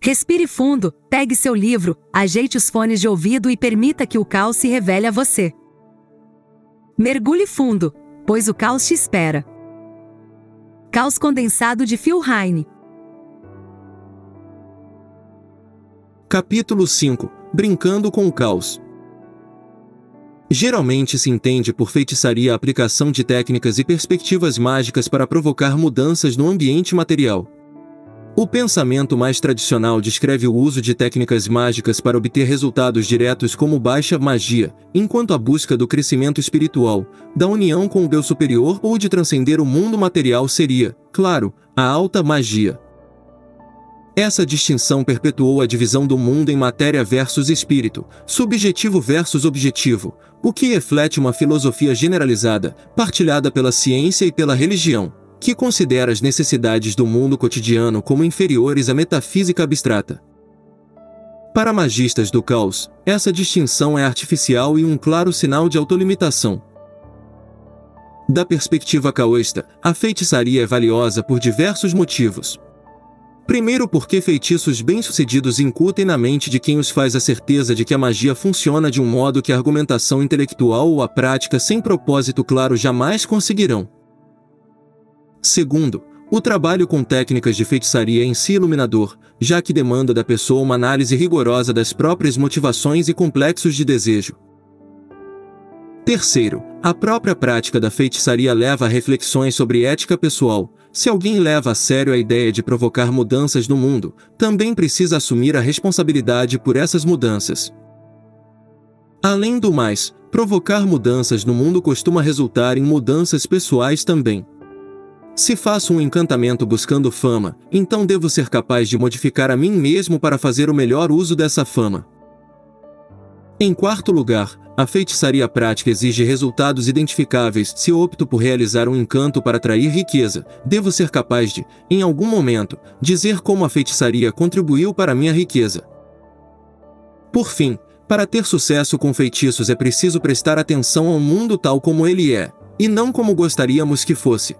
Respire fundo, pegue seu livro, ajeite os fones de ouvido e permita que o caos se revele a você. Mergulhe fundo, pois o caos te espera. Caos condensado de Phil Heine. Capítulo 5. Brincando com o caos. Geralmente se entende por feitiçaria a aplicação de técnicas e perspectivas mágicas para provocar mudanças no ambiente material. O pensamento mais tradicional descreve o uso de técnicas mágicas para obter resultados diretos como baixa magia, enquanto a busca do crescimento espiritual, da união com o Deus superior ou de transcender o mundo material seria, claro, a alta magia. Essa distinção perpetuou a divisão do mundo em matéria versus espírito, subjetivo versus objetivo, o que reflete uma filosofia generalizada, partilhada pela ciência e pela religião, que considera as necessidades do mundo cotidiano como inferiores à metafísica abstrata. Para magistas do caos, essa distinção é artificial e um claro sinal de autolimitação. Da perspectiva caoísta, a feitiçaria é valiosa por diversos motivos. Primeiro, porque feitiços bem-sucedidos incutem na mente de quem os faz a certeza de que a magia funciona de um modo que a argumentação intelectual ou a prática sem propósito claro jamais conseguirão. Segundo, o trabalho com técnicas de feitiçaria é em si iluminador, já que demanda da pessoa uma análise rigorosa das próprias motivações e complexos de desejo. Terceiro, a própria prática da feitiçaria leva a reflexões sobre ética pessoal. Se alguém leva a sério a ideia de provocar mudanças no mundo, também precisa assumir a responsabilidade por essas mudanças. Além do mais, provocar mudanças no mundo costuma resultar em mudanças pessoais também. Se faço um encantamento buscando fama, então devo ser capaz de modificar a mim mesmo para fazer o melhor uso dessa fama. Em quarto lugar, a feitiçaria prática exige resultados identificáveis. Se opto por realizar um encanto para atrair riqueza, devo ser capaz de, em algum momento, dizer como a feitiçaria contribuiu para minha riqueza. Por fim, para ter sucesso com feitiços é preciso prestar atenção ao mundo tal como ele é, e não como gostaríamos que fosse.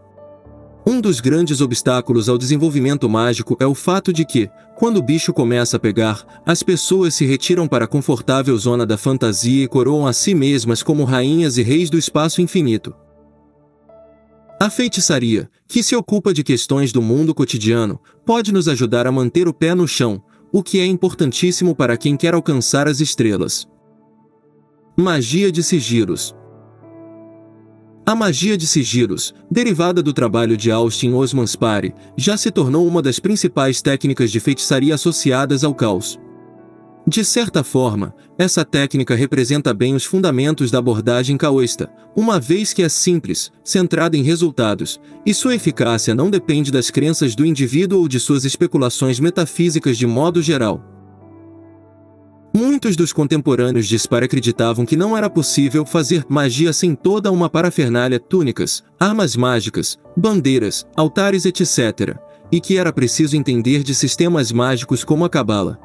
Um dos grandes obstáculos ao desenvolvimento mágico é o fato de que, quando o bicho começa a pegar, as pessoas se retiram para a confortável zona da fantasia e coroam a si mesmas como rainhas e reis do espaço infinito. A feitiçaria, que se ocupa de questões do mundo cotidiano, pode nos ajudar a manter o pé no chão, o que é importantíssimo para quem quer alcançar as estrelas. Magia de sigilos. A magia de sigilos, derivada do trabalho de Austin Osman Spare, já se tornou uma das principais técnicas de feitiçaria associadas ao caos. De certa forma, essa técnica representa bem os fundamentos da abordagem caoísta, uma vez que é simples, centrada em resultados, e sua eficácia não depende das crenças do indivíduo ou de suas especulações metafísicas de modo geral. Muitos dos contemporâneos de Spare acreditavam que não era possível fazer magia sem toda uma parafernália, túnicas, armas mágicas, bandeiras, altares, etc., e que era preciso entender de sistemas mágicos como a Cabala.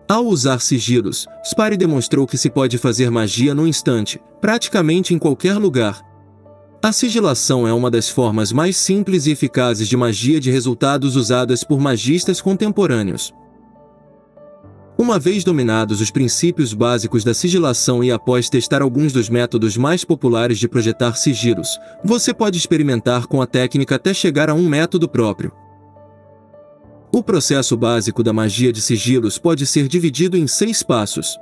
Ao usar sigilos, Spare demonstrou que se pode fazer magia num instante, praticamente em qualquer lugar. A sigilação é uma das formas mais simples e eficazes de magia de resultados usadas por magistas contemporâneos. Uma vez dominados os princípios básicos da sigilação e após testar alguns dos métodos mais populares de projetar sigilos, você pode experimentar com a técnica até chegar a um método próprio. O processo básico da magia de sigilos pode ser dividido em 6 passos.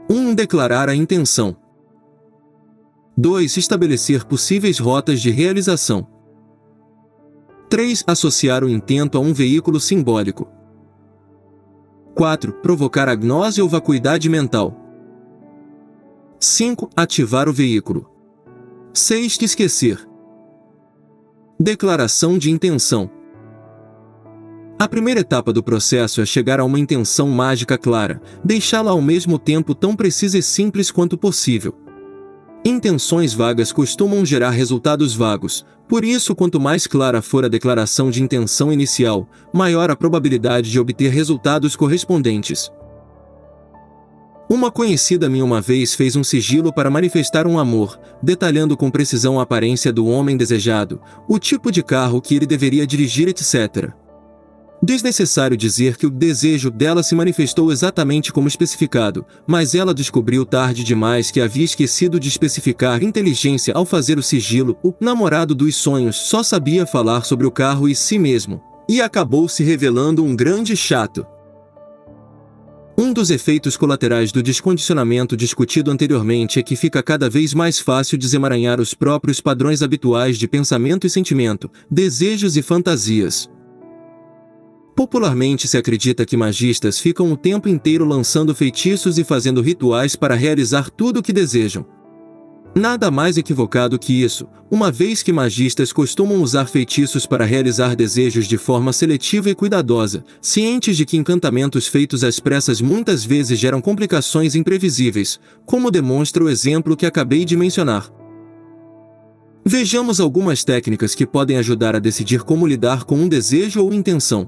1. Declarar a intenção. 2. Estabelecer possíveis rotas de realização. 3. Associar o intento a um veículo simbólico. 4. Provocar a gnose ou vacuidade mental. 5. Ativar o veículo. 6. Esquecer. Declaração de intenção. A primeira etapa do processo é chegar a uma intenção mágica clara, deixá-la ao mesmo tempo tão precisa e simples quanto possível. Intenções vagas costumam gerar resultados vagos, por isso quanto mais clara for a declaração de intenção inicial, maior a probabilidade de obter resultados correspondentes. Uma conhecida minha uma vez fez um sigilo para manifestar um amor, detalhando com precisão a aparência do homem desejado, o tipo de carro que ele deveria dirigir, etc. Desnecessário dizer que o desejo dela se manifestou exatamente como especificado, mas ela descobriu tarde demais que havia esquecido de especificar inteligência ao fazer o sigilo. O namorado dos sonhos só sabia falar sobre o carro e si mesmo, e acabou se revelando um grande chato. Um dos efeitos colaterais do descondicionamento discutido anteriormente é que fica cada vez mais fácil desemaranhar os próprios padrões habituais de pensamento e sentimento, desejos e fantasias. Popularmente se acredita que magistas ficam o tempo inteiro lançando feitiços e fazendo rituais para realizar tudo o que desejam. Nada mais equivocado que isso, uma vez que magistas costumam usar feitiços para realizar desejos de forma seletiva e cuidadosa, cientes de que encantamentos feitos às pressas muitas vezes geram complicações imprevisíveis, como demonstra o exemplo que acabei de mencionar. Vejamos algumas técnicas que podem ajudar a decidir como lidar com um desejo ou intenção.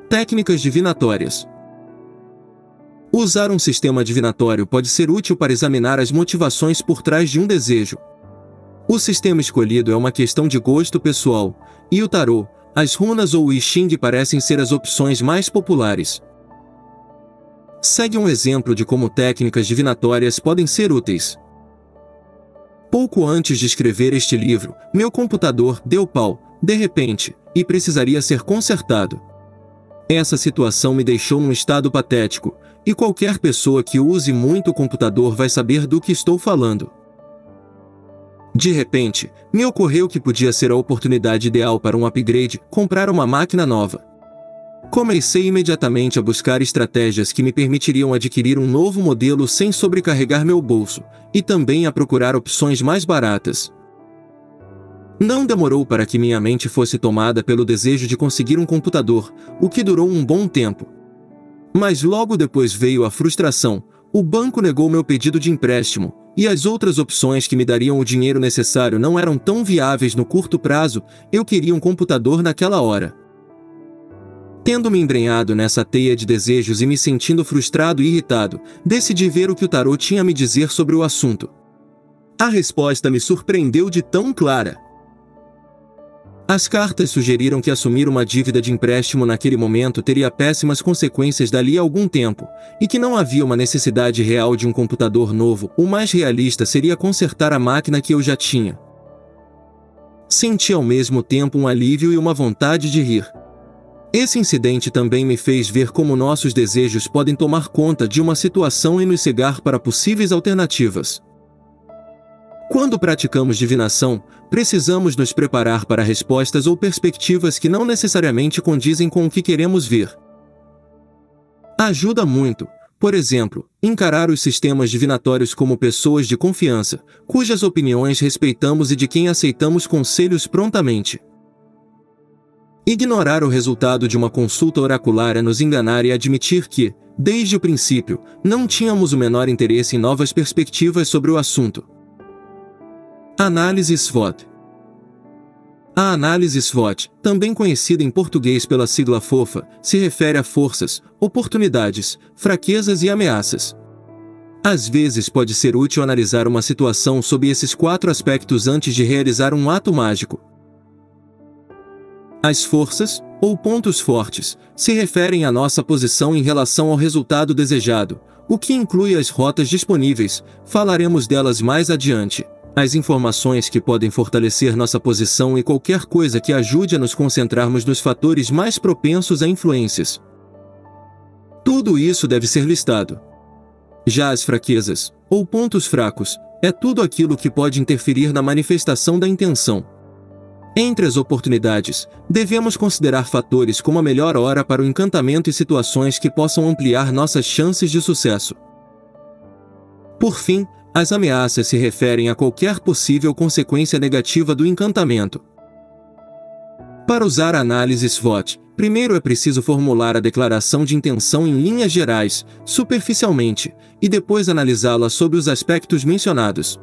Técnicas divinatórias. Usar um sistema divinatório pode ser útil para examinar as motivações por trás de um desejo. O sistema escolhido é uma questão de gosto pessoal, e o tarô, as runas ou o I Ching parecem ser as opções mais populares. Segue um exemplo de como técnicas divinatórias podem ser úteis. Pouco antes de escrever este livro, meu computador deu pau, de repente, e precisaria ser consertado. Essa situação me deixou num estado patético, e qualquer pessoa que use muito o computador vai saber do que estou falando. De repente, me ocorreu que podia ser a oportunidade ideal para um upgrade, comprar uma máquina nova. Comecei imediatamente a buscar estratégias que me permitiriam adquirir um novo modelo sem sobrecarregar meu bolso, e também a procurar opções mais baratas. Não demorou para que minha mente fosse tomada pelo desejo de conseguir um computador, o que durou um bom tempo. Mas logo depois veio a frustração. O banco negou meu pedido de empréstimo, e as outras opções que me dariam o dinheiro necessário não eram tão viáveis no curto prazo. Eu queria um computador naquela hora. Tendo me embrenhado nessa teia de desejos e me sentindo frustrado e irritado, decidi ver o que o tarô tinha a me dizer sobre o assunto. A resposta me surpreendeu de tão clara. As cartas sugeriram que assumir uma dívida de empréstimo naquele momento teria péssimas consequências dali a algum tempo, e que não havia uma necessidade real de um computador novo. O mais realista seria consertar a máquina que eu já tinha. Senti ao mesmo tempo um alívio e uma vontade de rir. Esse incidente também me fez ver como nossos desejos podem tomar conta de uma situação e nos cegar para possíveis alternativas. Quando praticamos divinação, precisamos nos preparar para respostas ou perspectivas que não necessariamente condizem com o que queremos ver. Ajuda muito, por exemplo, encarar os sistemas divinatórios como pessoas de confiança, cujas opiniões respeitamos e de quem aceitamos conselhos prontamente. Ignorar o resultado de uma consulta oracular é nos enganar e admitir que, desde o princípio, não tínhamos o menor interesse em novas perspectivas sobre o assunto. Análise SWOT. A análise SWOT, também conhecida em português pela sigla FOFA, se refere a forças, oportunidades, fraquezas e ameaças. Às vezes pode ser útil analisar uma situação sob esses 4 aspectos antes de realizar um ato mágico. As forças, ou pontos fortes, se referem à nossa posição em relação ao resultado desejado, o que inclui as rotas disponíveis. Falaremos delas mais adiante. As informações que podem fortalecer nossa posição e qualquer coisa que ajude a nos concentrarmos nos fatores mais propensos a influências. Tudo isso deve ser listado. Já as fraquezas, ou pontos fracos, é tudo aquilo que pode interferir na manifestação da intenção. Entre as oportunidades, devemos considerar fatores como a melhor hora para o encantamento e situações que possam ampliar nossas chances de sucesso. Por fim, as ameaças se referem a qualquer possível consequência negativa do encantamento. Para usar a análise SWOT, primeiro é preciso formular a declaração de intenção em linhas gerais, superficialmente, e depois analisá-la sob os aspectos mencionados.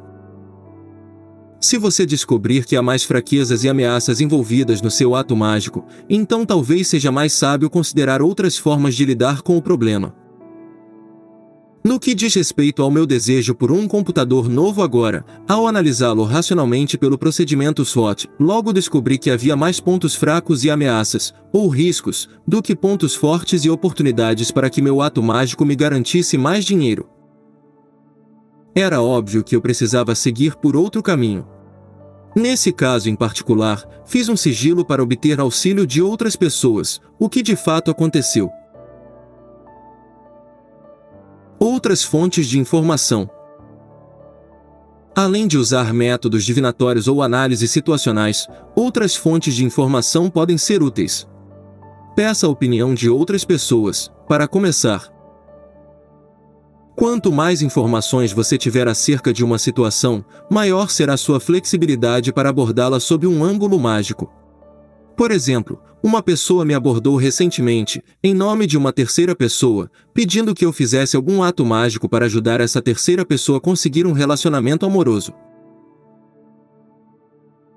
Se você descobrir que há mais fraquezas e ameaças envolvidas no seu ato mágico, então talvez seja mais sábio considerar outras formas de lidar com o problema. No que diz respeito ao meu desejo por um computador novo agora, ao analisá-lo racionalmente pelo procedimento SWOT, logo descobri que havia mais pontos fracos e ameaças, ou riscos, do que pontos fortes e oportunidades para que meu ato mágico me garantisse mais dinheiro. Era óbvio que eu precisava seguir por outro caminho. Nesse caso em particular, fiz um sigilo para obter auxílio de outras pessoas, o que de fato aconteceu. Outras fontes de informação. Além de usar métodos divinatórios ou análises situacionais, outras fontes de informação podem ser úteis. Peça a opinião de outras pessoas, para começar. Quanto mais informações você tiver acerca de uma situação, maior será sua flexibilidade para abordá-la sob um ângulo mágico. Por exemplo, uma pessoa me abordou recentemente, em nome de uma terceira pessoa, pedindo que eu fizesse algum ato mágico para ajudar essa terceira pessoa a conseguir um relacionamento amoroso.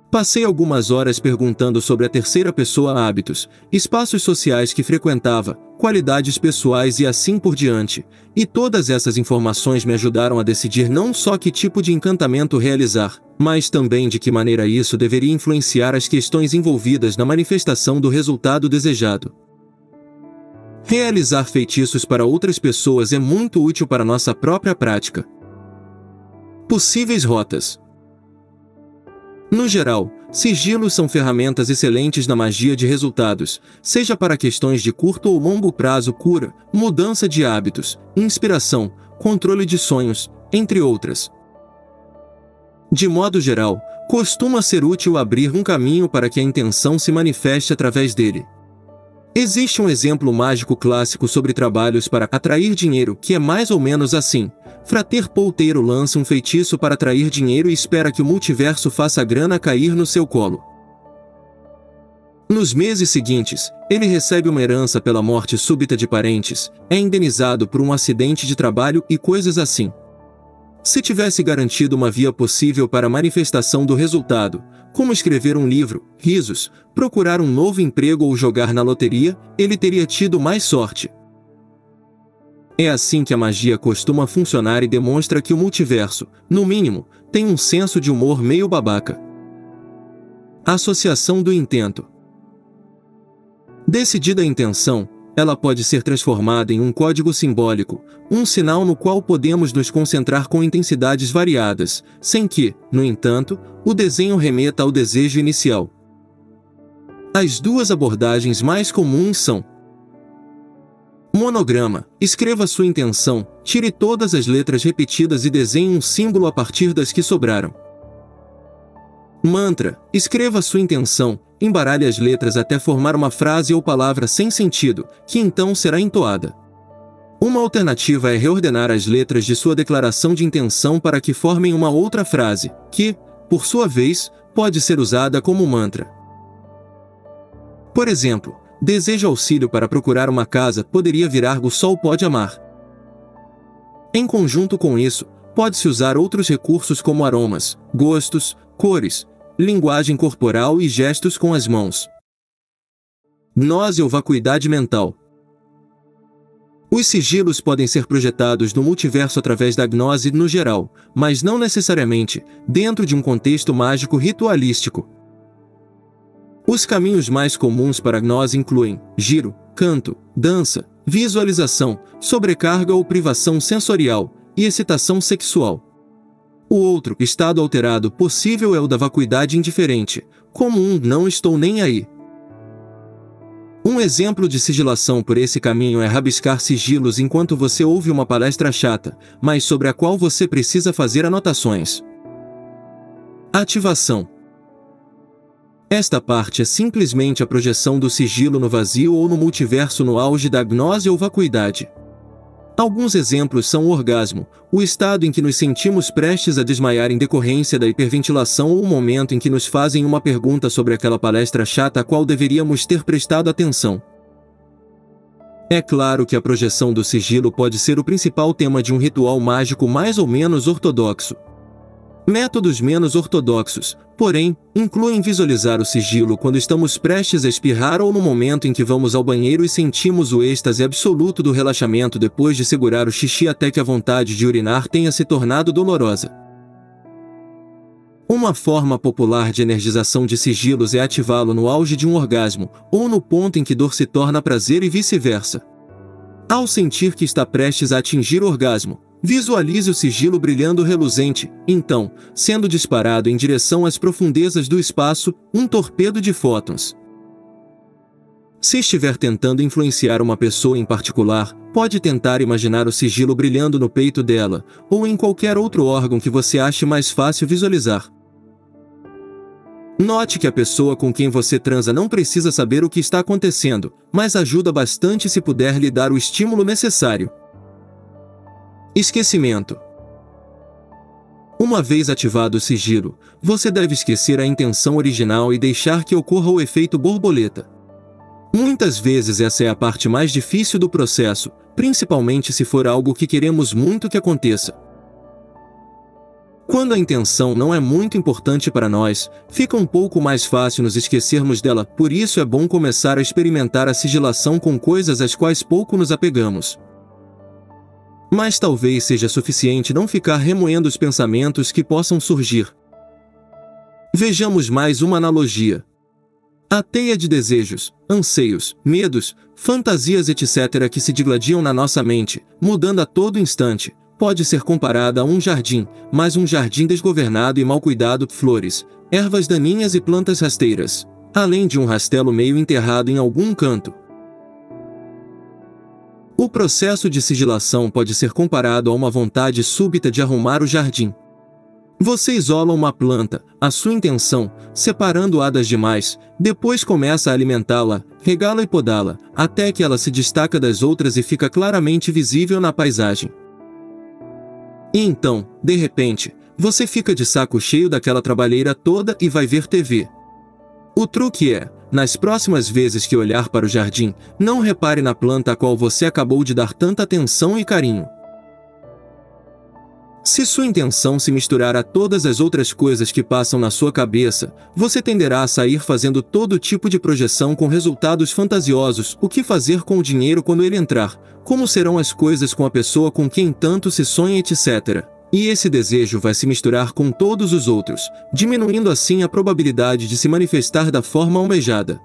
Passei algumas horas perguntando sobre a terceira pessoa, hábitos, espaços sociais que frequentava, qualidades pessoais e assim por diante, e todas essas informações me ajudaram a decidir não só que tipo de encantamento realizar, mas também de que maneira isso deveria influenciar as questões envolvidas na manifestação do resultado desejado. Realizar feitiços para outras pessoas é muito útil para nossa própria prática. Possíveis rotas. No geral, sigilos são ferramentas excelentes na magia de resultados, seja para questões de curto ou longo prazo, cura, mudança de hábitos, inspiração, controle de sonhos, entre outras. De modo geral, costuma ser útil abrir um caminho para que a intenção se manifeste através dele. Existe um exemplo mágico clássico sobre trabalhos para atrair dinheiro que é mais ou menos assim. Frater Polteiro lança um feitiço para atrair dinheiro e espera que o multiverso faça a grana cair no seu colo. Nos meses seguintes, ele recebe uma herança pela morte súbita de parentes, é indenizado por um acidente de trabalho e coisas assim. Se tivesse garantido uma via possível para a manifestação do resultado, como escrever um livro, risos, procurar um novo emprego ou jogar na loteria, ele teria tido mais sorte. É assim que a magia costuma funcionar e demonstra que o multiverso, no mínimo, tem um senso de humor meio babaca. Associação do intento. Decidida a intenção, ela pode ser transformada em um código simbólico, um sinal no qual podemos nos concentrar com intensidades variadas, sem que, no entanto, o desenho remeta ao desejo inicial. As duas abordagens mais comuns são: monograma. Escreva sua intenção, tire todas as letras repetidas e desenhe um símbolo a partir das que sobraram. Mantra. Escreva sua intenção, embaralhe as letras até formar uma frase ou palavra sem sentido, que então será entoada. Uma alternativa é reordenar as letras de sua declaração de intenção para que formem uma outra frase, que, por sua vez, pode ser usada como mantra. Por exemplo, deseja auxílio para procurar uma casa, poderia virar o sol pode amar. Em conjunto com isso, pode-se usar outros recursos como aromas, gostos, cores, linguagem corporal e gestos com as mãos. Gnose ou vacuidade mental. Os sigilos podem ser projetados no multiverso através da gnose no geral, mas não necessariamente, dentro de um contexto mágico ritualístico. Os caminhos mais comuns para a gnose incluem giro, canto, dança, visualização, sobrecarga ou privação sensorial, e excitação sexual. O outro estado alterado possível é o da vacuidade indiferente, como um não estou nem aí. Um exemplo de sigilação por esse caminho é rabiscar sigilos enquanto você ouve uma palestra chata, mas sobre a qual você precisa fazer anotações. Ativação. Esta parte é simplesmente a projeção do sigilo no vazio ou no multiverso no auge da gnose ou vacuidade. Alguns exemplos são o orgasmo, o estado em que nos sentimos prestes a desmaiar em decorrência da hiperventilação ou o momento em que nos fazem uma pergunta sobre aquela palestra chata a qual deveríamos ter prestado atenção. É claro que a projeção do sigilo pode ser o principal tema de um ritual mágico mais ou menos ortodoxo. Métodos menos ortodoxos, Porém, incluem visualizar o sigilo quando estamos prestes a espirrar ou no momento em que vamos ao banheiro e sentimos o êxtase absoluto do relaxamento depois de segurar o xixi até que a vontade de urinar tenha se tornado dolorosa. Uma forma popular de energização de sigilos é ativá-lo no auge de um orgasmo, ou no ponto em que dor se torna prazer e vice-versa. Ao sentir que está prestes a atingir o orgasmo, visualize o sigilo brilhando reluzente, então, sendo disparado em direção às profundezas do espaço, um torpedo de fótons. Se estiver tentando influenciar uma pessoa em particular, pode tentar imaginar o sigilo brilhando no peito dela, ou em qualquer outro órgão que você ache mais fácil visualizar. Note que a pessoa com quem você transa não precisa saber o que está acontecendo, mas ajuda bastante se puder lhe dar o estímulo necessário. Esquecimento. Uma vez ativado o sigilo, você deve esquecer a intenção original e deixar que ocorra o efeito borboleta. Muitas vezes essa é a parte mais difícil do processo, principalmente se for algo que queremos muito que aconteça. Quando a intenção não é muito importante para nós, fica um pouco mais fácil nos esquecermos dela, por isso é bom começar a experimentar a sigilação com coisas às quais pouco nos apegamos. Mas talvez seja suficiente não ficar remoendo os pensamentos que possam surgir. Vejamos mais uma analogia. A teia de desejos, anseios, medos, fantasias etc. que se digladiam na nossa mente, mudando a todo instante, pode ser comparada a um jardim, mas um jardim desgovernado e mal cuidado, flores, ervas daninhas e plantas rasteiras, além de um rastelo meio enterrado em algum canto. O processo de sigilação pode ser comparado a uma vontade súbita de arrumar o jardim. Você isola uma planta, a sua intenção, separando-a das demais, depois começa a alimentá-la, regá-la e podá-la, até que ela se destaca das outras e fica claramente visível na paisagem. E então, de repente, você fica de saco cheio daquela trabalheira toda e vai ver TV. O truque é, nas próximas vezes que olhar para o jardim, não repare na planta a qual você acabou de dar tanta atenção e carinho. Se sua intenção se misturar a todas as outras coisas que passam na sua cabeça, você tenderá a sair fazendo todo tipo de projeção com resultados fantasiosos, o que fazer com o dinheiro quando ele entrar, como serão as coisas com a pessoa com quem tanto se sonha etc. E esse desejo vai se misturar com todos os outros, diminuindo assim a probabilidade de se manifestar da forma almejada.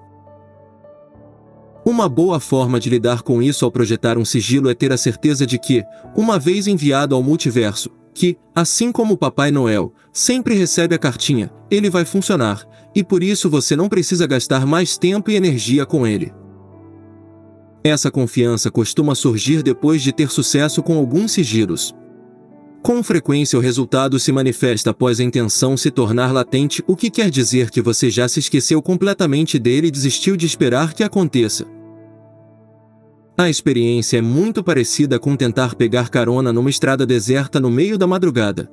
Uma boa forma de lidar com isso ao projetar um sigilo é ter a certeza de que, uma vez enviado ao multiverso, que, assim como o Papai Noel, sempre recebe a cartinha, ele vai funcionar, e por isso você não precisa gastar mais tempo e energia com ele. Essa confiança costuma surgir depois de ter sucesso com alguns sigilos. Com frequência o resultado se manifesta após a intenção se tornar latente, o que quer dizer que você já se esqueceu completamente dele e desistiu de esperar que aconteça. A experiência é muito parecida com tentar pegar carona numa estrada deserta no meio da madrugada.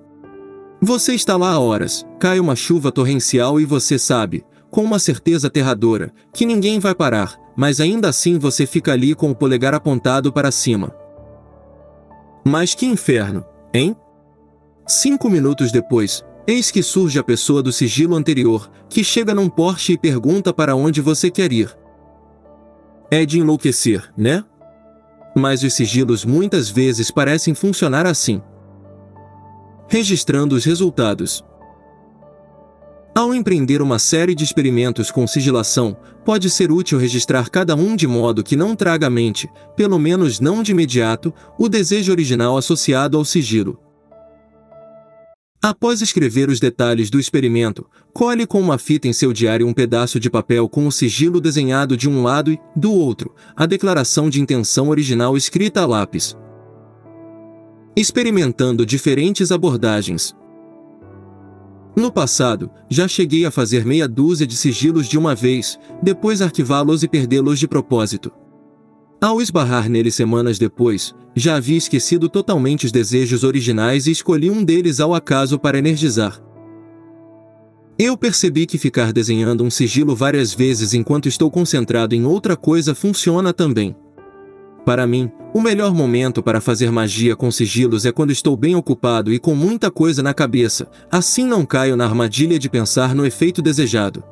Você está lá há horas, cai uma chuva torrencial e você sabe, com uma certeza aterradora, que ninguém vai parar, mas ainda assim você fica ali com o polegar apontado para cima. Mas que inferno, hein? 5 minutos depois, eis que surge a pessoa do sigilo anterior, que chega num Porsche e pergunta para onde você quer ir. É de enlouquecer, né? Mas os sigilos muitas vezes parecem funcionar assim. Registrando os resultados. Ao empreender uma série de experimentos com sigilação, pode ser útil registrar cada um de modo que não traga à mente, pelo menos não de imediato, o desejo original associado ao sigilo. Após escrever os detalhes do experimento, cole com uma fita em seu diário um pedaço de papel com o sigilo desenhado de um lado e, do outro, a declaração de intenção original escrita a lápis. Experimentando diferentes abordagens. No passado, já cheguei a fazer meia dúzia de sigilos de uma vez, depois arquivá-los e perdê-los de propósito. Ao esbarrar nele semanas depois, já havia esquecido totalmente os desejos originais e escolhi um deles ao acaso para energizar. Eu percebi que ficar desenhando um sigilo várias vezes enquanto estou concentrado em outra coisa funciona também. Para mim, o melhor momento para fazer magia com sigilos é quando estou bem ocupado e com muita coisa na cabeça, assim não caio na armadilha de pensar no efeito desejado.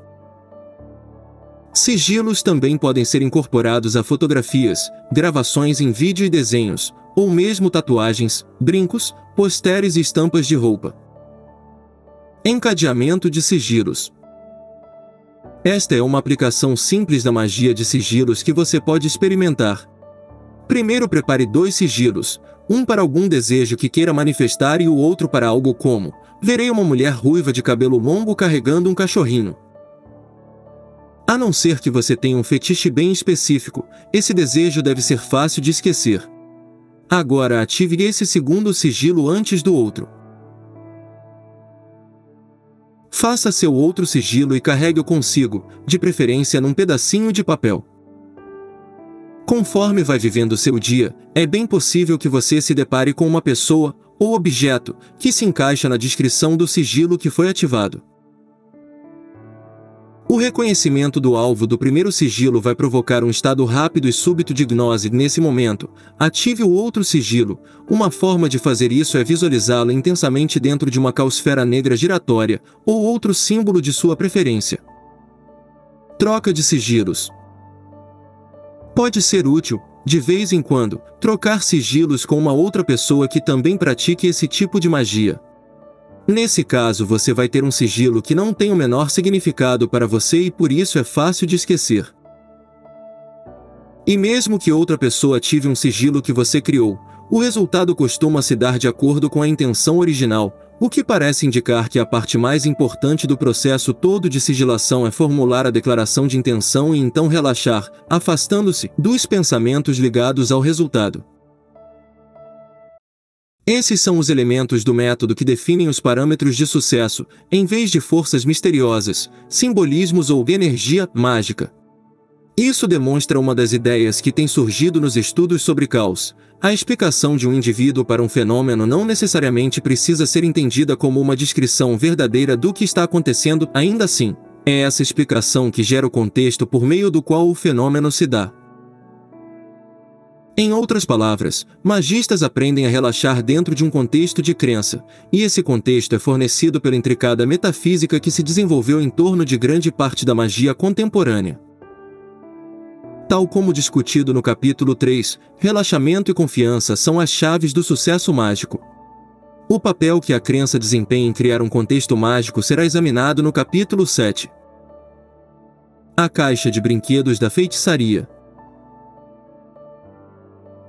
Sigilos também podem ser incorporados a fotografias, gravações em vídeo e desenhos, ou mesmo tatuagens, brincos, posteres e estampas de roupa. Encadeamento de sigilos. Esta é uma aplicação simples da magia de sigilos que você pode experimentar. Primeiro prepare 2 sigilos, um para algum desejo que queira manifestar e o outro para algo como: verei uma mulher ruiva de cabelo longo carregando um cachorrinho. A não ser que você tenha um fetiche bem específico, esse desejo deve ser fácil de esquecer. Agora ative esse segundo sigilo antes do outro. Faça seu outro sigilo e carregue-o consigo, de preferência num pedacinho de papel. Conforme vai vivendo seu dia, é bem possível que você se depare com uma pessoa, ou objeto, que se encaixa na descrição do sigilo que foi ativado. O reconhecimento do alvo do primeiro sigilo vai provocar um estado rápido e súbito de gnose nesse momento. Ative o outro sigilo. Uma forma de fazer isso é visualizá-lo intensamente dentro de uma caosfera negra giratória, ou outro símbolo de sua preferência. Troca de sigilos. Pode ser útil, de vez em quando, trocar sigilos com uma outra pessoa que também pratique esse tipo de magia. Nesse caso você vai ter um sigilo que não tem o menor significado para você e por isso é fácil de esquecer. E mesmo que outra pessoa ative um sigilo que você criou, o resultado costuma se dar de acordo com a intenção original, o que parece indicar que a parte mais importante do processo todo de sigilação é formular a declaração de intenção e então relaxar, afastando-se dos pensamentos ligados ao resultado. Esses são os elementos do método que definem os parâmetros de sucesso, em vez de forças misteriosas, simbolismos ou energia mágica. Isso demonstra uma das ideias que tem surgido nos estudos sobre caos. A explicação de um indivíduo para um fenômeno não necessariamente precisa ser entendida como uma descrição verdadeira do que está acontecendo, ainda assim, é essa explicação que gera o contexto por meio do qual o fenômeno se dá. Em outras palavras, magistas aprendem a relaxar dentro de um contexto de crença, e esse contexto é fornecido pela intricada metafísica que se desenvolveu em torno de grande parte da magia contemporânea. Tal como discutido no capítulo 3, relaxamento e confiança são as chaves do sucesso mágico. O papel que a crença desempenha em criar um contexto mágico será examinado no capítulo 7. A caixa de brinquedos da feitiçaria.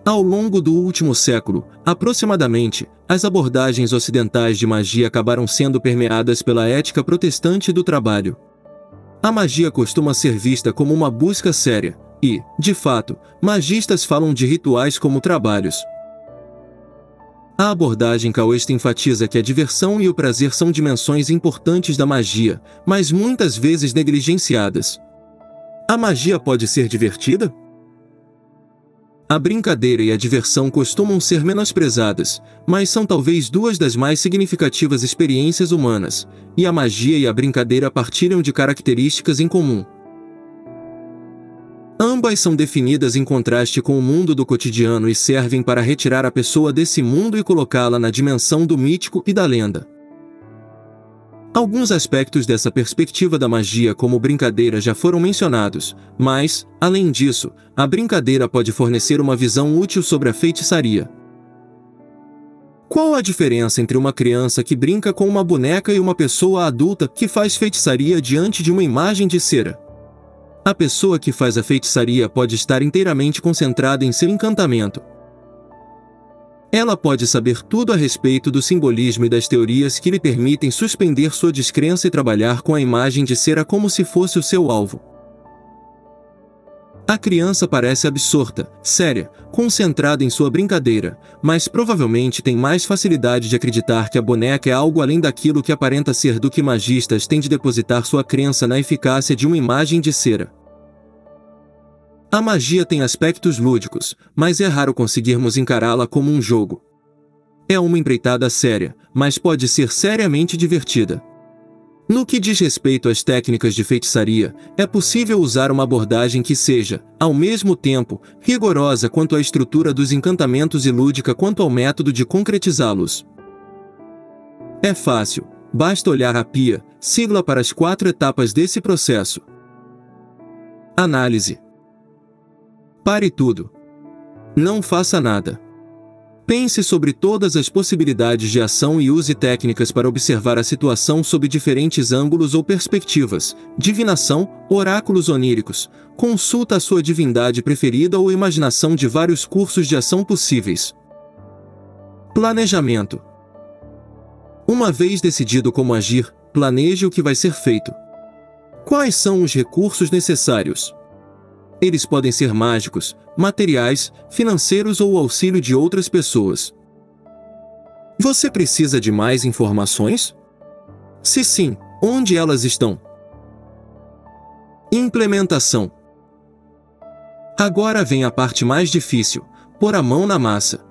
Ao longo do último século, aproximadamente, as abordagens ocidentais de magia acabaram sendo permeadas pela ética protestante do trabalho. A magia costuma ser vista como uma busca séria, e, de fato, magistas falam de rituais como trabalhos. A abordagem caoísta enfatiza que a diversão e o prazer são dimensões importantes da magia, mas muitas vezes negligenciadas. A magia pode ser divertida? A brincadeira e a diversão costumam ser menosprezadas, mas são talvez duas das mais significativas experiências humanas, e a magia e a brincadeira partilham de características em comum. Ambas são definidas em contraste com o mundo do cotidiano e servem para retirar a pessoa desse mundo e colocá-la na dimensão do mítico e da lenda. Alguns aspectos dessa perspectiva da magia como brincadeira já foram mencionados, mas, além disso, a brincadeira pode fornecer uma visão útil sobre a feitiçaria. Qual a diferença entre uma criança que brinca com uma boneca e uma pessoa adulta que faz feitiçaria diante de uma imagem de cera? A pessoa que faz a feitiçaria pode estar inteiramente concentrada em seu encantamento. Ela pode saber tudo a respeito do simbolismo e das teorias que lhe permitem suspender sua descrença e trabalhar com a imagem de cera como se fosse o seu alvo. A criança parece absorta, séria, concentrada em sua brincadeira, mas provavelmente tem mais facilidade de acreditar que a boneca é algo além daquilo que aparenta ser do que magistas têm de depositar sua crença na eficácia de uma imagem de cera. A magia tem aspectos lúdicos, mas é raro conseguirmos encará-la como um jogo. É uma empreitada séria, mas pode ser seriamente divertida. No que diz respeito às técnicas de feitiçaria, é possível usar uma abordagem que seja, ao mesmo tempo, rigorosa quanto à estrutura dos encantamentos e lúdica quanto ao método de concretizá-los. É fácil, basta olhar a PIA, sigla para as 4 etapas desse processo. Análise. Pare tudo. Não faça nada. Pense sobre todas as possibilidades de ação e use técnicas para observar a situação sob diferentes ângulos ou perspectivas, divinação, oráculos oníricos, consulta a sua divindade preferida ou imaginação de vários cursos de ação possíveis. Planejamento. Uma vez decidido como agir, planeje o que vai ser feito. Quais são os recursos necessários? Eles podem ser mágicos, materiais, financeiros ou o auxílio de outras pessoas. Você precisa de mais informações? Se sim, onde elas estão? Implementação. Agora vem a parte mais difícil: pôr a mão na massa.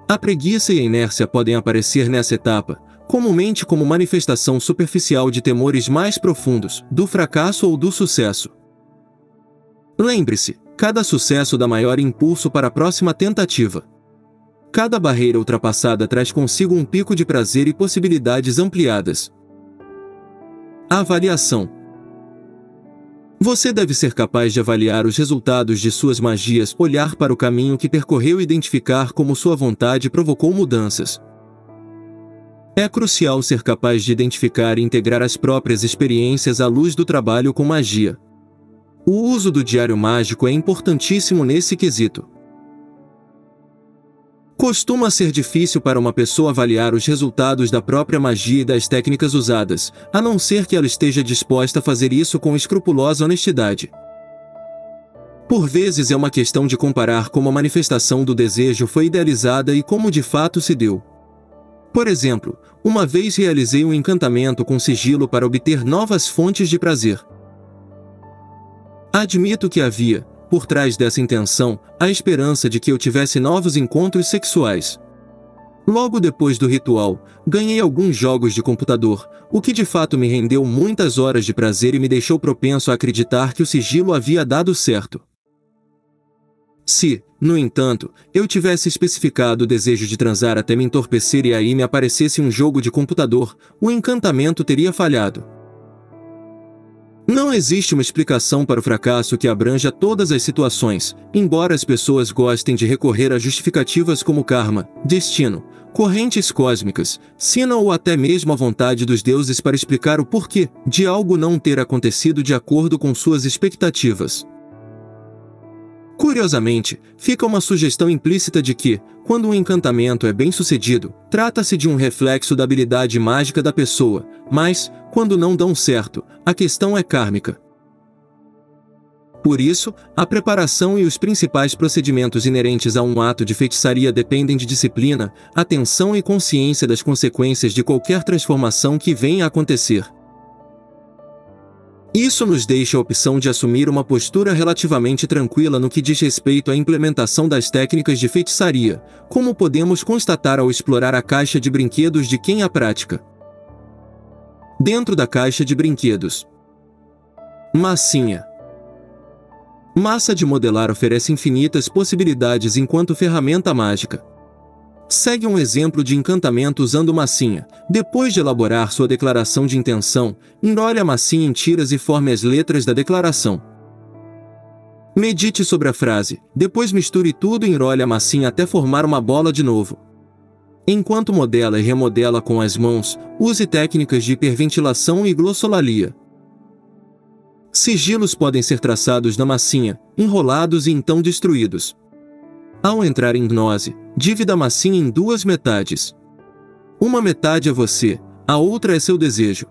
A preguiça e a inércia podem aparecer nessa etapa, comumente como manifestação superficial de temores mais profundos, do fracasso ou do sucesso. Lembre-se, cada sucesso dá maior impulso para a próxima tentativa. Cada barreira ultrapassada traz consigo um pico de prazer e possibilidades ampliadas. Avaliação. Você deve ser capaz de avaliar os resultados de suas magias, olhar para o caminho que percorreu e identificar como sua vontade provocou mudanças. É crucial ser capaz de identificar e integrar as próprias experiências à luz do trabalho com magia. O uso do diário mágico é importantíssimo nesse quesito. Costuma ser difícil para uma pessoa avaliar os resultados da própria magia e das técnicas usadas, a não ser que ela esteja disposta a fazer isso com escrupulosa honestidade. Por vezes é uma questão de comparar como a manifestação do desejo foi idealizada e como de fato se deu. Por exemplo, uma vez realizei um encantamento com sigilo para obter novas fontes de prazer. Admito que havia, por trás dessa intenção, a esperança de que eu tivesse novos encontros sexuais. Logo depois do ritual, ganhei alguns jogos de computador, o que de fato me rendeu muitas horas de prazer e me deixou propenso a acreditar que o sigilo havia dado certo. Se, no entanto, eu tivesse especificado o desejo de transar até me entorpecer e aí me aparecesse um jogo de computador, o encantamento teria falhado. Não existe uma explicação para o fracasso que abranja todas as situações, embora as pessoas gostem de recorrer a justificativas como karma, destino, correntes cósmicas, sina ou até mesmo a vontade dos deuses para explicar o porquê de algo não ter acontecido de acordo com suas expectativas. Curiosamente, fica uma sugestão implícita de que, quando um encantamento é bem-sucedido, trata-se de um reflexo da habilidade mágica da pessoa, mas, quando não dão certo, a questão é kármica. Por isso, a preparação e os principais procedimentos inerentes a um ato de feitiçaria dependem de disciplina, atenção e consciência das consequências de qualquer transformação que venha a acontecer. Isso nos deixa a opção de assumir uma postura relativamente tranquila no que diz respeito à implementação das técnicas de feitiçaria, como podemos constatar ao explorar a caixa de brinquedos de quem a pratica. Dentro da caixa de brinquedos. Massinha. Massa de modelar oferece infinitas possibilidades enquanto ferramenta mágica. Segue um exemplo de encantamento usando massinha. Depois de elaborar sua declaração de intenção, enrole a massinha em tiras e forme as letras da declaração. Medite sobre a frase, depois misture tudo e enrole a massinha até formar uma bola de novo. Enquanto modela e remodela com as mãos, use técnicas de hiperventilação e glossolalia. Sigilos podem ser traçados na massinha, enrolados e então destruídos. Ao entrar em gnose, divida a massinha em 2 metades. Uma metade é você, a outra é seu desejo.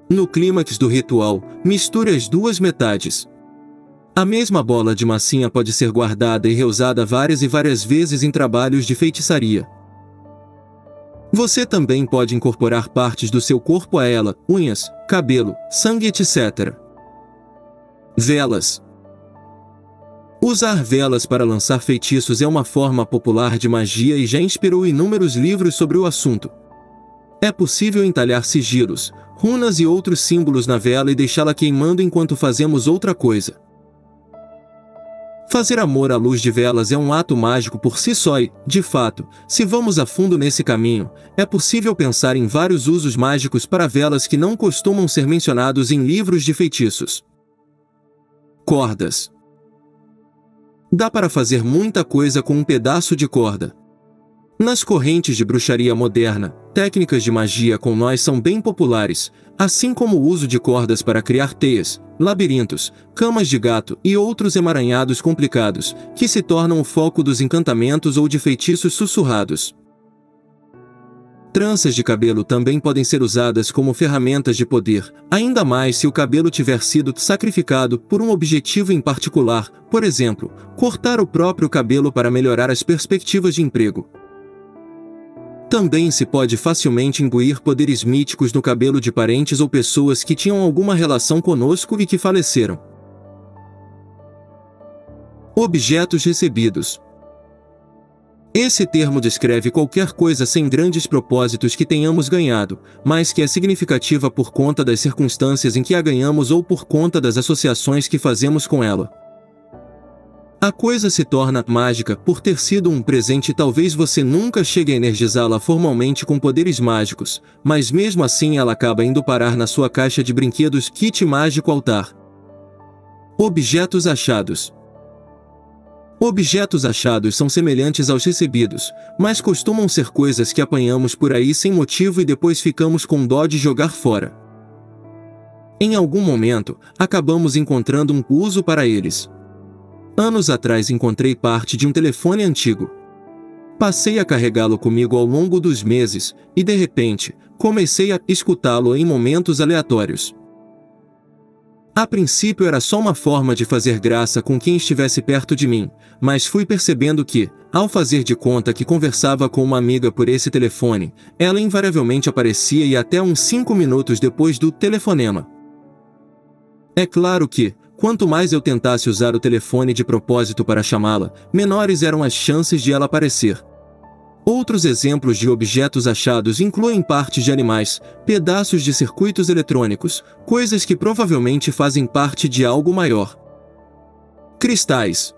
No clímax do ritual, misture as 2 metades. A mesma bola de massinha pode ser guardada e reusada várias e várias vezes em trabalhos de feitiçaria. Você também pode incorporar partes do seu corpo a ela, unhas, cabelo, sangue, etc. Velas. Usar velas para lançar feitiços é uma forma popular de magia e já inspirou inúmeros livros sobre o assunto. É possível entalhar sigilos, runas e outros símbolos na vela e deixá-la queimando enquanto fazemos outra coisa. Fazer amor à luz de velas é um ato mágico por si só e, de fato, se vamos a fundo nesse caminho, é possível pensar em vários usos mágicos para velas que não costumam ser mencionados em livros de feitiços. Cordas. Dá para fazer muita coisa com um pedaço de corda. Nas correntes de bruxaria moderna, técnicas de magia com nós são bem populares, assim como o uso de cordas para criar teias, labirintos, camas de gato e outros emaranhados complicados, que se tornam o foco dos encantamentos ou de feitiços sussurrados. Tranças de cabelo também podem ser usadas como ferramentas de poder, ainda mais se o cabelo tiver sido sacrificado por um objetivo em particular, por exemplo, cortar o próprio cabelo para melhorar as perspectivas de emprego. Também se pode facilmente imbuir poderes míticos no cabelo de parentes ou pessoas que tinham alguma relação conosco e que faleceram. Objetos recebidos. Esse termo descreve qualquer coisa sem grandes propósitos que tenhamos ganhado, mas que é significativa por conta das circunstâncias em que a ganhamos ou por conta das associações que fazemos com ela. A coisa se torna mágica por ter sido um presente e talvez você nunca chegue a energizá-la formalmente com poderes mágicos, mas mesmo assim ela acaba indo parar na sua caixa de brinquedos Kit Mágico Altar. Objetos achados. Objetos achados são semelhantes aos recebidos, mas costumam ser coisas que apanhamos por aí sem motivo e depois ficamos com dó de jogar fora. Em algum momento, acabamos encontrando um uso para eles. Anos atrás encontrei parte de um telefone antigo. Passei a carregá-lo comigo ao longo dos meses, e de repente, comecei a escutá-lo em momentos aleatórios. A princípio era só uma forma de fazer graça com quem estivesse perto de mim, mas fui percebendo que, ao fazer de conta que conversava com uma amiga por esse telefone, ela invariavelmente aparecia e até uns 5 minutos depois do telefonema. É claro que, quanto mais eu tentasse usar o telefone de propósito para chamá-la, menores eram as chances de ela aparecer. Outros exemplos de objetos achados incluem partes de animais, pedaços de circuitos eletrônicos, coisas que provavelmente fazem parte de algo maior. Cristais.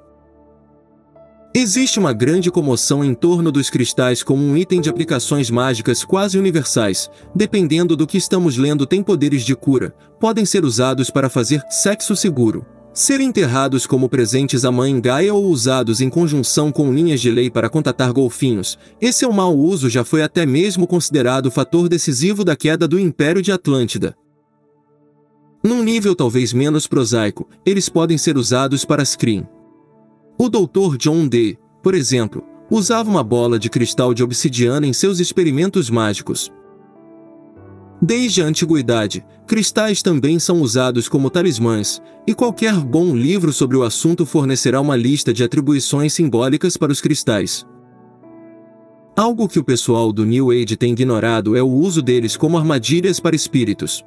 Existe uma grande comoção em torno dos cristais como um item de aplicações mágicas quase universais. Dependendo do que estamos lendo, tem poderes de cura, podem ser usados para fazer sexo seguro, ser enterrados como presentes à mãe Gaia ou usados em conjunção com linhas de lei para contatar golfinhos. Esse mau uso já foi até mesmo considerado fator decisivo da queda do Império de Atlântida. Num nível talvez menos prosaico, eles podem ser usados para screen. O Dr. John Dee, por exemplo, usava uma bola de cristal de obsidiana em seus experimentos mágicos. Desde a antiguidade, cristais também são usados como talismãs, e qualquer bom livro sobre o assunto fornecerá uma lista de atribuições simbólicas para os cristais. Algo que o pessoal do New Age tem ignorado é o uso deles como armadilhas para espíritos.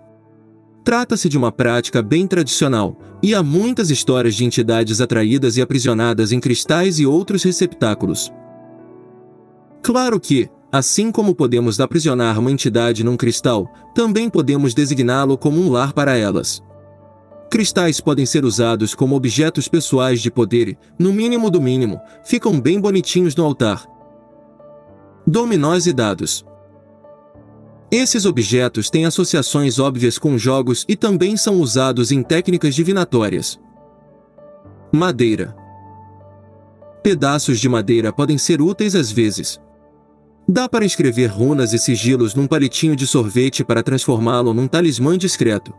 Trata-se de uma prática bem tradicional, e há muitas histórias de entidades atraídas e aprisionadas em cristais e outros receptáculos. Claro que, assim como podemos aprisionar uma entidade num cristal, também podemos designá-lo como um lar para elas. Cristais podem ser usados como objetos pessoais de poder e, no mínimo do mínimo, ficam bem bonitinhos no altar. Dominós e dados. Esses objetos têm associações óbvias com jogos e também são usados em técnicas divinatórias. Madeira. Pedaços de madeira podem ser úteis às vezes. Dá para escrever runas e sigilos num palitinho de sorvete para transformá-lo num talismã discreto.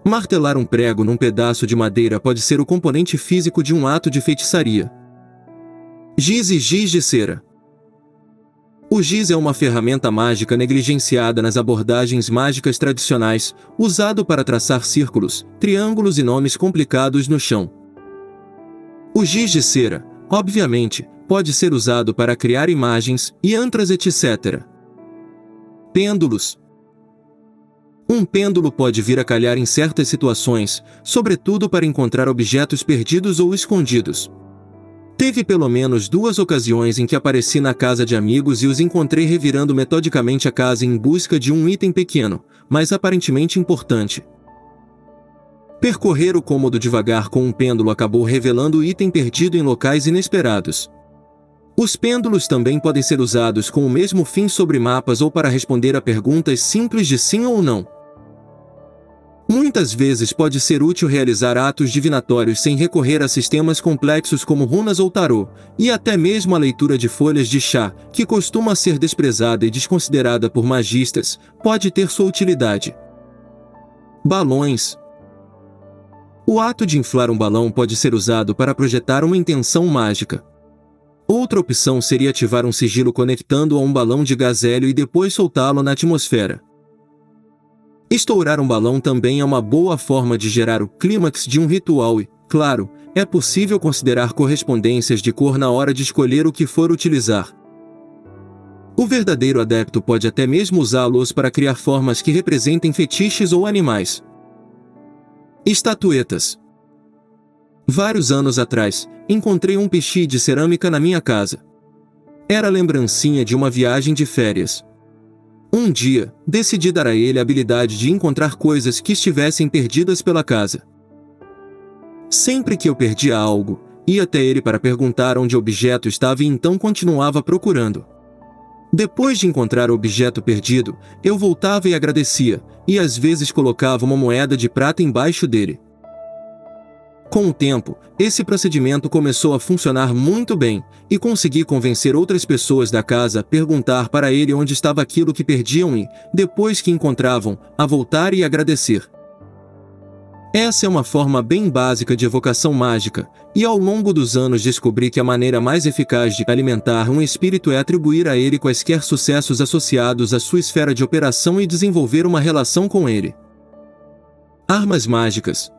Martelar um prego num pedaço de madeira pode ser o componente físico de um ato de feitiçaria. Giz e giz de cera. O giz é uma ferramenta mágica negligenciada nas abordagens mágicas tradicionais, usado para traçar círculos, triângulos e nomes complicados no chão. O giz de cera, obviamente, pode ser usado para criar imagens, yantras, etc. Pêndulos. Um pêndulo pode vir a calhar em certas situações, sobretudo para encontrar objetos perdidos ou escondidos. Teve pelo menos 2 ocasiões em que apareci na casa de amigos e os encontrei revirando metodicamente a casa em busca de um item pequeno, mas aparentemente importante. Percorrer o cômodo devagar com um pêndulo acabou revelando o item perdido em locais inesperados. Os pêndulos também podem ser usados com o mesmo fim sobre mapas ou para responder a perguntas simples de sim ou não. Muitas vezes pode ser útil realizar atos divinatórios sem recorrer a sistemas complexos como runas ou tarô, e até mesmo a leitura de folhas de chá, que costuma ser desprezada e desconsiderada por magistas, pode ter sua utilidade. Balões. O ato de inflar um balão pode ser usado para projetar uma intenção mágica. Outra opção seria ativar um sigilo conectando a um balão de gás hélio e depois soltá-lo na atmosfera. Estourar um balão também é uma boa forma de gerar o clímax de um ritual e, claro, é possível considerar correspondências de cor na hora de escolher o que for utilizar. O verdadeiro adepto pode até mesmo usá-los para criar formas que representem fetiches ou animais. Estatuetas. Vários anos atrás, encontrei um pichi de cerâmica na minha casa. Era a lembrancinha de uma viagem de férias. Um dia, decidi dar a ele a habilidade de encontrar coisas que estivessem perdidas pela casa. Sempre que eu perdia algo, ia até ele para perguntar onde o objeto estava e então continuava procurando. Depois de encontrar o objeto perdido, eu voltava e agradecia, e às vezes colocava uma moeda de prata embaixo dele. Com o tempo, esse procedimento começou a funcionar muito bem, e consegui convencer outras pessoas da casa a perguntar para ele onde estava aquilo que perdiam e, depois que encontravam, a voltar e agradecer. Essa é uma forma bem básica de evocação mágica, e ao longo dos anos descobri que a maneira mais eficaz de alimentar um espírito é atribuir a ele quaisquer sucessos associados à sua esfera de operação e desenvolver uma relação com ele. Armas mágicas.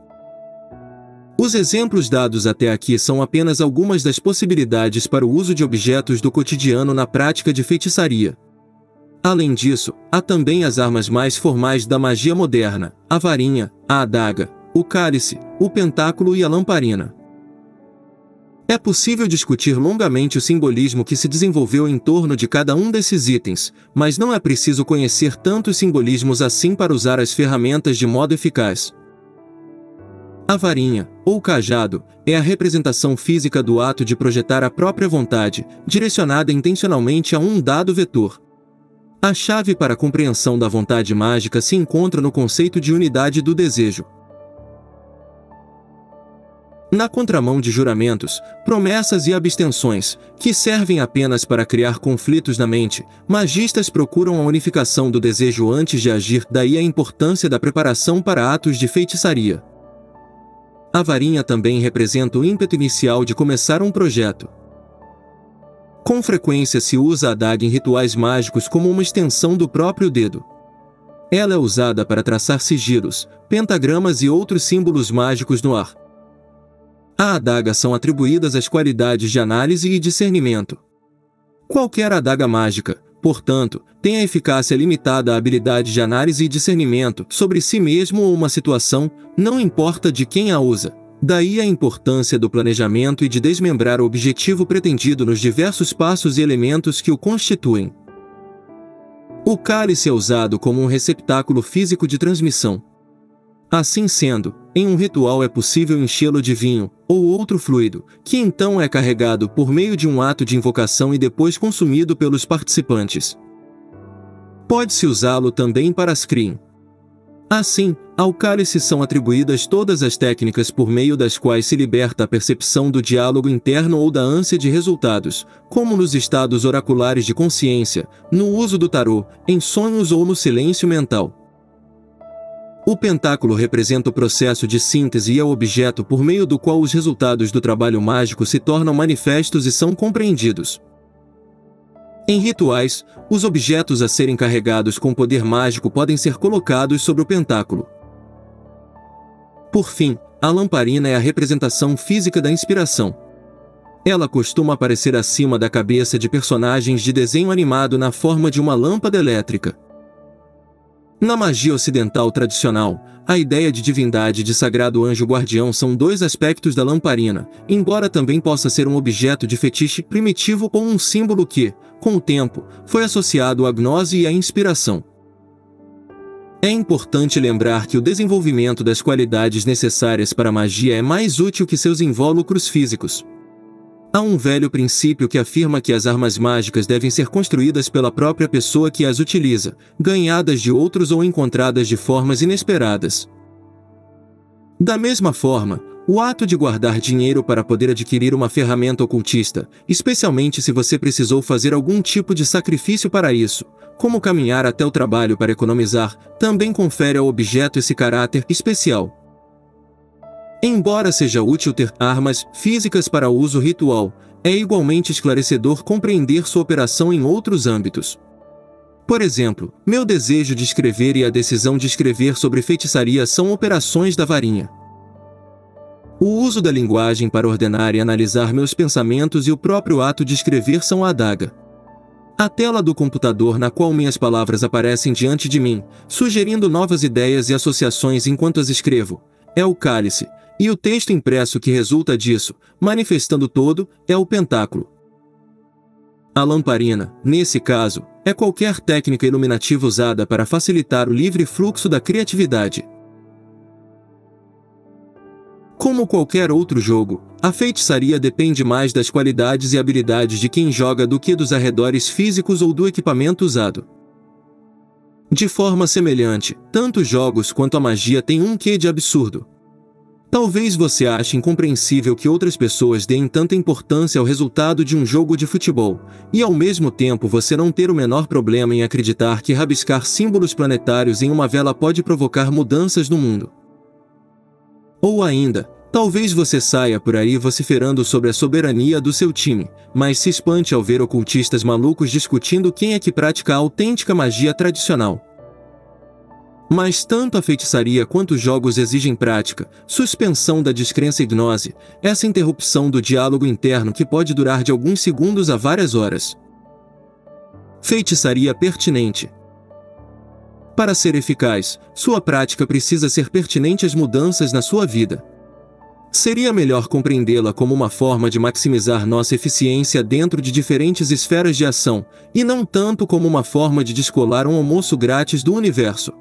Os exemplos dados até aqui são apenas algumas das possibilidades para o uso de objetos do cotidiano na prática de feitiçaria. Além disso, há também as armas mais formais da magia moderna, a varinha, a adaga, o cálice, o pentáculo e a lamparina. É possível discutir longamente o simbolismo que se desenvolveu em torno de cada um desses itens, mas não é preciso conhecer tantos simbolismos assim para usar as ferramentas de modo eficaz. A varinha, ou cajado, é a representação física do ato de projetar a própria vontade, direcionada intencionalmente a um dado vetor. A chave para a compreensão da vontade mágica se encontra no conceito de unidade do desejo. Na contramão de juramentos, promessas e abstenções, que servem apenas para criar conflitos na mente, magistas procuram a unificação do desejo antes de agir, daí a importância da preparação para atos de feitiçaria. A varinha também representa o ímpeto inicial de começar um projeto. Com frequência se usa a adaga em rituais mágicos como uma extensão do próprio dedo. Ela é usada para traçar sigilos, pentagramas e outros símbolos mágicos no ar. À adaga são atribuídas as qualidades de análise e discernimento. Qualquer adaga mágica, portanto, tem a eficácia limitada à habilidade de análise e discernimento sobre si mesmo ou uma situação, não importa de quem a usa. Daí a importância do planejamento e de desmembrar o objetivo pretendido nos diversos passos e elementos que o constituem. O cálice é usado como um receptáculo físico de transmissão. Assim sendo, em um ritual é possível enchê-lo de vinho, ou outro fluido, que então é carregado por meio de um ato de invocação e depois consumido pelos participantes. Pode-se usá-lo também para scrying. Assim, ao cálice são atribuídas todas as técnicas por meio das quais se liberta a percepção do diálogo interno ou da ânsia de resultados, como nos estados oraculares de consciência, no uso do tarô, em sonhos ou no silêncio mental. O pentáculo representa o processo de síntese e é o objeto por meio do qual os resultados do trabalho mágico se tornam manifestos e são compreendidos. Em rituais, os objetos a serem carregados com poder mágico podem ser colocados sobre o pentáculo. Por fim, a lamparina é a representação física da inspiração. Ela costuma aparecer acima da cabeça de personagens de desenho animado na forma de uma lâmpada elétrica. Na magia ocidental tradicional, a ideia de divindade e de sagrado anjo guardião são dois aspectos da lamparina, embora também possa ser um objeto de fetiche primitivo ou um símbolo que, com o tempo, foi associado à gnose e à inspiração. É importante lembrar que o desenvolvimento das qualidades necessárias para a magia é mais útil que seus invólucros físicos. Há um velho princípio que afirma que as armas mágicas devem ser construídas pela própria pessoa que as utiliza, ganhadas de outros ou encontradas de formas inesperadas. Da mesma forma, o ato de guardar dinheiro para poder adquirir uma ferramenta ocultista, especialmente se você precisou fazer algum tipo de sacrifício para isso, como caminhar até o trabalho para economizar, também confere ao objeto esse caráter especial. Embora seja útil ter armas físicas para uso ritual, é igualmente esclarecedor compreender sua operação em outros âmbitos. Por exemplo, meu desejo de escrever e a decisão de escrever sobre feitiçaria são operações da varinha. O uso da linguagem para ordenar e analisar meus pensamentos e o próprio ato de escrever são a adaga. A tela do computador na qual minhas palavras aparecem diante de mim, sugerindo novas ideias e associações enquanto as escrevo, é o cálice, e o texto impresso que resulta disso, manifestando todo, é o pentáculo. A lamparina, nesse caso, é qualquer técnica iluminativa usada para facilitar o livre fluxo da criatividade. Como qualquer outro jogo, a feitiçaria depende mais das qualidades e habilidades de quem joga do que dos arredores físicos ou do equipamento usado. De forma semelhante, tanto os jogos quanto a magia têm um quê de absurdo. Talvez você ache incompreensível que outras pessoas deem tanta importância ao resultado de um jogo de futebol, e ao mesmo tempo você não ter o menor problema em acreditar que rabiscar símbolos planetários em uma vela pode provocar mudanças no mundo. Ou ainda, talvez você saia por aí vociferando sobre a soberania do seu time, mas se espante ao ver ocultistas malucos discutindo quem é que pratica a autêntica magia tradicional. Mas tanto a feitiçaria quanto os jogos exigem prática, suspensão da descrença e gnose, essa interrupção do diálogo interno que pode durar de alguns segundos a várias horas. Feitiçaria pertinente. Para ser eficaz, sua prática precisa ser pertinente às mudanças na sua vida. Seria melhor compreendê-la como uma forma de maximizar nossa eficiência dentro de diferentes esferas de ação, e não tanto como uma forma de descolar um almoço grátis do universo.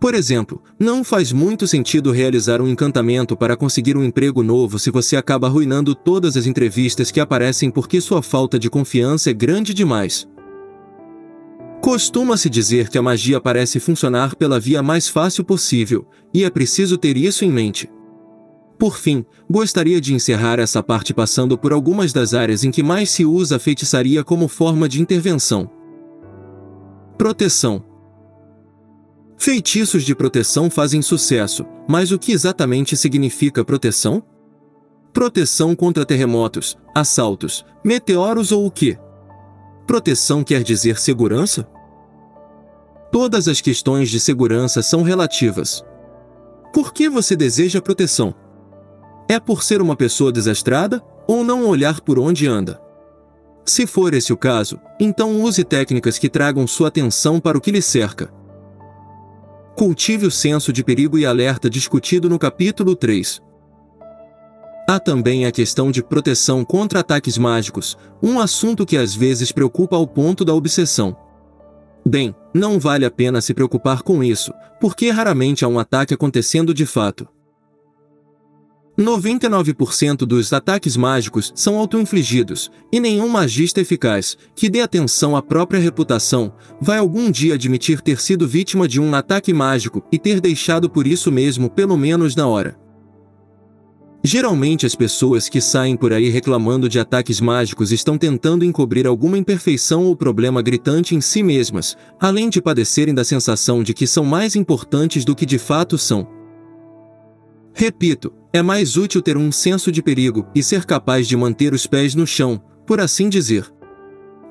Por exemplo, não faz muito sentido realizar um encantamento para conseguir um emprego novo se você acaba arruinando todas as entrevistas que aparecem porque sua falta de confiança é grande demais. Costuma-se dizer que a magia parece funcionar pela via mais fácil possível, e é preciso ter isso em mente. Por fim, gostaria de encerrar essa parte passando por algumas das áreas em que mais se usa a feitiçaria como forma de intervenção. Proteção. Feitiços de proteção fazem sucesso, mas o que exatamente significa proteção? Proteção contra terremotos, assaltos, meteoros ou o quê? Proteção quer dizer segurança? Todas as questões de segurança são relativas. Por que você deseja proteção? É por ser uma pessoa desastrada, ou não olhar por onde anda? Se for esse o caso, então use técnicas que tragam sua atenção para o que lhe cerca. Cultive o senso de perigo e alerta discutido no capítulo 3. Há também a questão de proteção contra ataques mágicos, um assunto que às vezes preocupa ao ponto da obsessão. Bem, não vale a pena se preocupar com isso, porque raramente há um ataque acontecendo de fato. 99% dos ataques mágicos são auto-infligidos, e nenhum magista eficaz, que dê atenção à própria reputação, vai algum dia admitir ter sido vítima de um ataque mágico e ter deixado por isso mesmo pelo menos na hora. Geralmente as pessoas que saem por aí reclamando de ataques mágicos estão tentando encobrir alguma imperfeição ou problema gritante em si mesmas, além de padecerem da sensação de que são mais importantes do que de fato são. Repito, é mais útil ter um senso de perigo e ser capaz de manter os pés no chão, por assim dizer.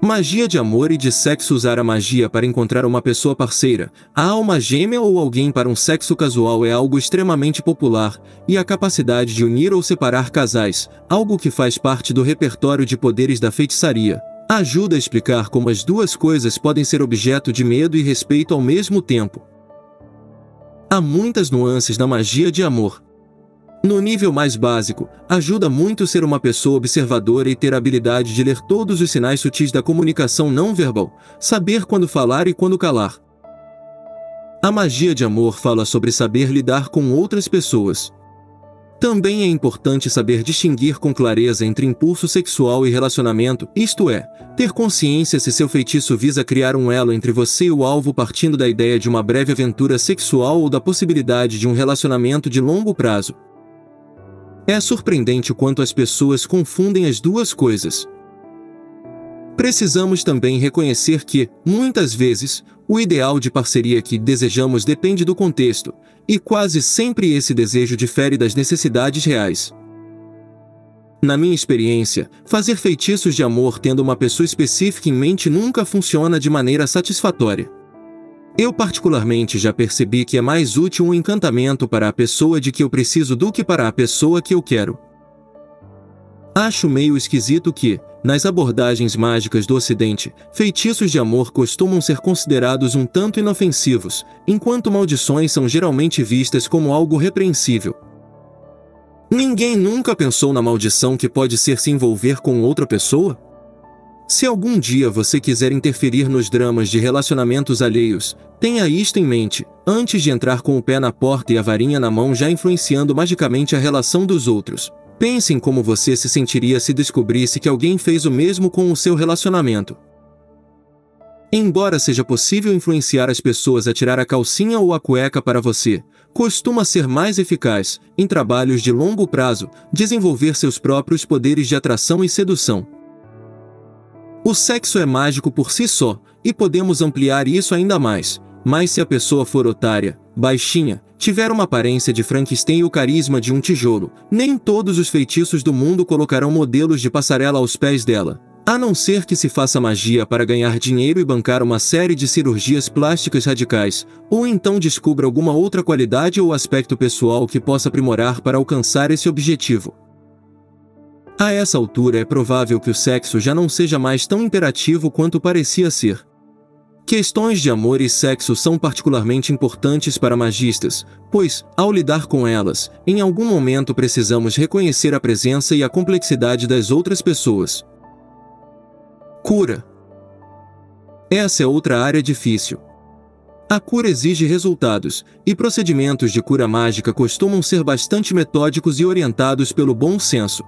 Magia de amor e de sexo. Usar a magia para encontrar uma pessoa parceira, a alma gêmea ou alguém para um sexo casual é algo extremamente popular, e a capacidade de unir ou separar casais, algo que faz parte do repertório de poderes da feitiçaria, Ajuda a explicar como as duas coisas podem ser objeto de medo e respeito ao mesmo tempo. Há muitas nuances na magia de amor. No nível mais básico, ajuda muito ser uma pessoa observadora e ter a habilidade de ler todos os sinais sutis da comunicação não verbal, saber quando falar e quando calar. A magia de amor fala sobre saber lidar com outras pessoas. Também é importante saber distinguir com clareza entre impulso sexual e relacionamento, isto é, ter consciência se seu feitiço visa criar um elo entre você e o alvo partindo da ideia de uma breve aventura sexual ou da possibilidade de um relacionamento de longo prazo. É surpreendente o quanto as pessoas confundem as duas coisas. Precisamos também reconhecer que, muitas vezes, o ideal de parceria que desejamos depende do contexto, e quase sempre esse desejo difere das necessidades reais. Na minha experiência, fazer feitiços de amor tendo uma pessoa específica em mente nunca funciona de maneira satisfatória. Eu particularmente já percebi que é mais útil um encantamento para a pessoa de que eu preciso do que para a pessoa que eu quero. Acho meio esquisito que, nas abordagens mágicas do Ocidente, feitiços de amor costumam ser considerados um tanto inofensivos, enquanto maldições são geralmente vistas como algo repreensível. Ninguém nunca pensou na maldição que pode ser se envolver com outra pessoa? Se algum dia você quiser interferir nos dramas de relacionamentos alheios, tenha isto em mente, antes de entrar com o pé na porta e a varinha na mão já influenciando magicamente a relação dos outros. Pense em como você se sentiria se descobrisse que alguém fez o mesmo com o seu relacionamento. Embora seja possível influenciar as pessoas a tirar a calcinha ou a cueca para você, costuma ser mais eficaz, em trabalhos de longo prazo, desenvolver seus próprios poderes de atração e sedução. O sexo é mágico por si só, e podemos ampliar isso ainda mais, mas se a pessoa for otária, baixinha, tiver uma aparência de Frankenstein e o carisma de um tijolo, nem todos os feitiços do mundo colocarão modelos de passarela aos pés dela, a não ser que se faça magia para ganhar dinheiro e bancar uma série de cirurgias plásticas radicais, ou então descubra alguma outra qualidade ou aspecto pessoal que possa aprimorar para alcançar esse objetivo. A essa altura é provável que o sexo já não seja mais tão imperativo quanto parecia ser. Questões de amor e sexo são particularmente importantes para magistas, pois, ao lidar com elas, em algum momento precisamos reconhecer a presença e a complexidade das outras pessoas. Cura. Essa é outra área difícil. A cura exige resultados, e procedimentos de cura mágica costumam ser bastante metódicos e orientados pelo bom senso.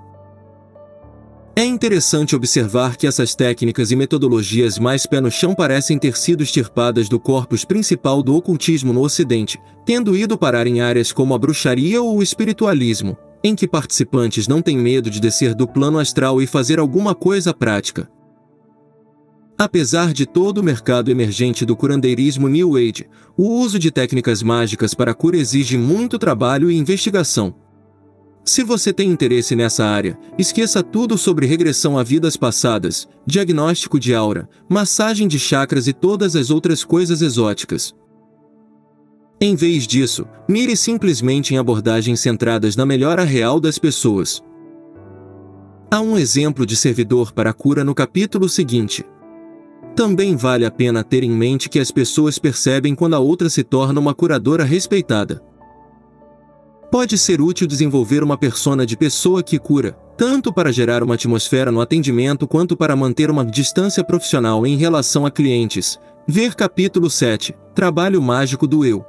É interessante observar que essas técnicas e metodologias mais pé no chão parecem ter sido extirpadas do corpus principal do ocultismo no Ocidente, tendo ido parar em áreas como a bruxaria ou o espiritualismo, em que participantes não têm medo de descer do plano astral e fazer alguma coisa prática. Apesar de todo o mercado emergente do curandeirismo New Age, o uso de técnicas mágicas para cura exige muito trabalho e investigação. Se você tem interesse nessa área, esqueça tudo sobre regressão a vidas passadas, diagnóstico de aura, massagem de chakras e todas as outras coisas exóticas. Em vez disso, mire simplesmente em abordagens centradas na melhora real das pessoas. Há um exemplo de servidor para a cura no capítulo seguinte. Também vale a pena ter em mente que as pessoas percebem quando a outra se torna uma curadora respeitada. Pode ser útil desenvolver uma persona de pessoa que cura, tanto para gerar uma atmosfera no atendimento quanto para manter uma distância profissional em relação a clientes. Ver capítulo 7, Trabalho Mágico do Eu.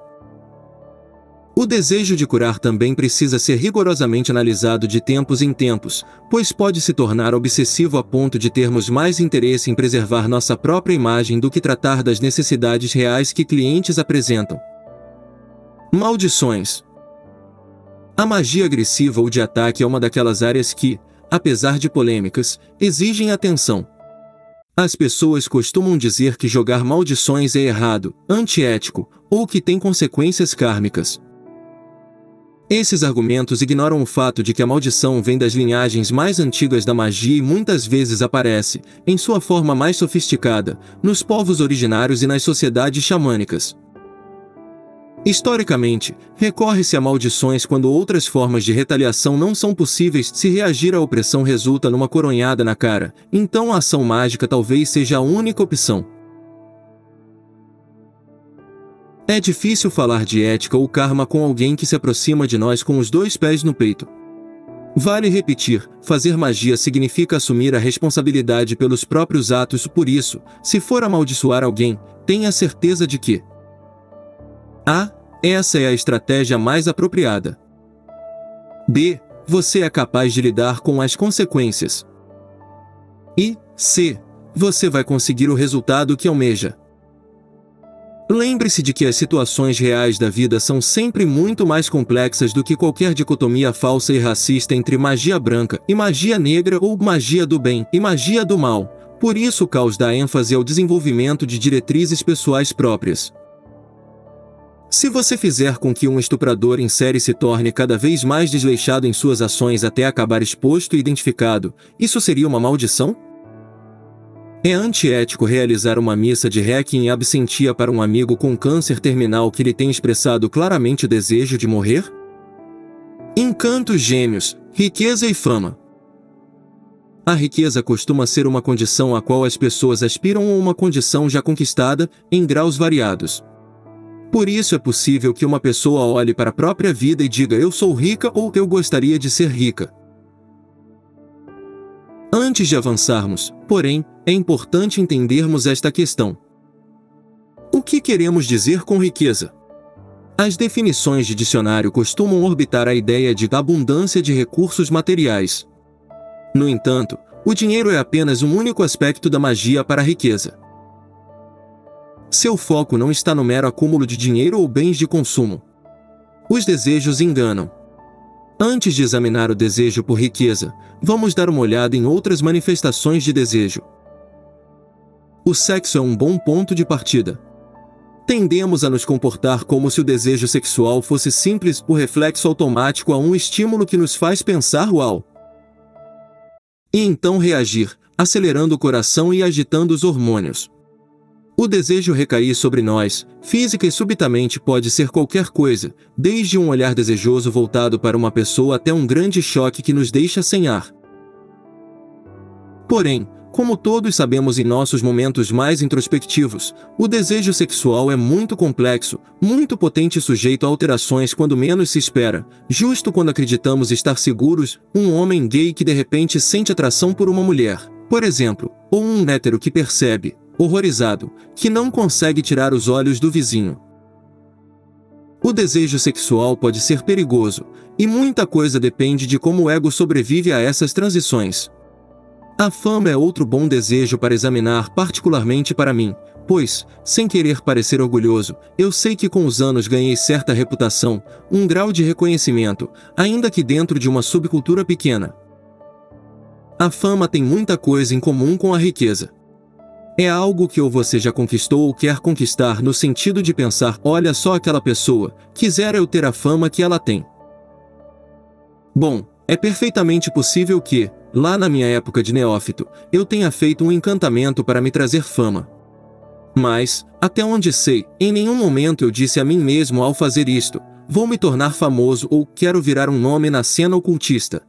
O desejo de curar também precisa ser rigorosamente analisado de tempos em tempos, pois pode se tornar obsessivo a ponto de termos mais interesse em preservar nossa própria imagem do que tratar das necessidades reais que clientes apresentam. Maldições. A magia agressiva ou de ataque é uma daquelas áreas que, apesar de polêmicas, exigem atenção. As pessoas costumam dizer que jogar maldições é errado, antiético, ou que tem consequências kármicas. Esses argumentos ignoram o fato de que a maldição vem das linhagens mais antigas da magia e muitas vezes aparece, em sua forma mais sofisticada, nos povos originários e nas sociedades xamânicas. Historicamente, recorre-se a maldições quando outras formas de retaliação não são possíveis. Se reagir à opressão resulta numa coronhada na cara, então a ação mágica talvez seja a única opção. É difícil falar de ética ou karma com alguém que se aproxima de nós com os dois pés no peito. Vale repetir, fazer magia significa assumir a responsabilidade pelos próprios atos, por isso, se for amaldiçoar alguém, tenha certeza de que A. Essa é a estratégia mais apropriada. B. Você é capaz de lidar com as consequências. E C. Você vai conseguir o resultado que almeja. Lembre-se de que as situações reais da vida são sempre muito mais complexas do que qualquer dicotomia falsa e racista entre magia branca e magia negra ou magia do bem e magia do mal. Por isso o caos dá ênfase ao desenvolvimento de diretrizes pessoais próprias. Se você fizer com que um estuprador em série se torne cada vez mais desleixado em suas ações até acabar exposto e identificado, isso seria uma maldição? É antiético realizar uma missa de requiem em absentia para um amigo com câncer terminal que lhe tem expressado claramente o desejo de morrer? Encantos gêmeos, riqueza e fama. A riqueza costuma ser uma condição a qual as pessoas aspiram ou uma condição já conquistada, em graus variados. Por isso é possível que uma pessoa olhe para a própria vida e diga eu sou rica ou eu gostaria de ser rica. Antes de avançarmos, porém, é importante entendermos esta questão. O que queremos dizer com riqueza? As definições de dicionário costumam orbitar a ideia de abundância de recursos materiais. No entanto, o dinheiro é apenas um único aspecto da magia para a riqueza. Seu foco não está no mero acúmulo de dinheiro ou bens de consumo. Os desejos enganam. Antes de examinar o desejo por riqueza, vamos dar uma olhada em outras manifestações de desejo. O sexo é um bom ponto de partida. Tendemos a nos comportar como se o desejo sexual fosse simples, o reflexo automático a um estímulo que nos faz pensar uau! E então reagir, acelerando o coração e agitando os hormônios. O desejo recair sobre nós, física e subitamente pode ser qualquer coisa, desde um olhar desejoso voltado para uma pessoa até um grande choque que nos deixa sem ar. Porém, como todos sabemos em nossos momentos mais introspectivos, o desejo sexual é muito complexo, muito potente e sujeito a alterações quando menos se espera. Justo quando acreditamos estar seguros, um homem gay que de repente sente atração por uma mulher, por exemplo, ou um hétero que percebe, horrorizado, que não consegue tirar os olhos do vizinho. O desejo sexual pode ser perigoso, e muita coisa depende de como o ego sobrevive a essas transições. A fama é outro bom desejo para examinar, particularmente para mim, pois, sem querer parecer orgulhoso, eu sei que com os anos ganhei certa reputação, um grau de reconhecimento, ainda que dentro de uma subcultura pequena. A fama tem muita coisa em comum com a riqueza. É algo que ou você já conquistou ou quer conquistar no sentido de pensar, olha só aquela pessoa, quisera eu ter a fama que ela tem. Bom, é perfeitamente possível que, lá na minha época de neófito, eu tenha feito um encantamento para me trazer fama. Mas, até onde sei, em nenhum momento eu disse a mim mesmo ao fazer isto, vou me tornar famoso ou quero virar um nome na cena ocultista.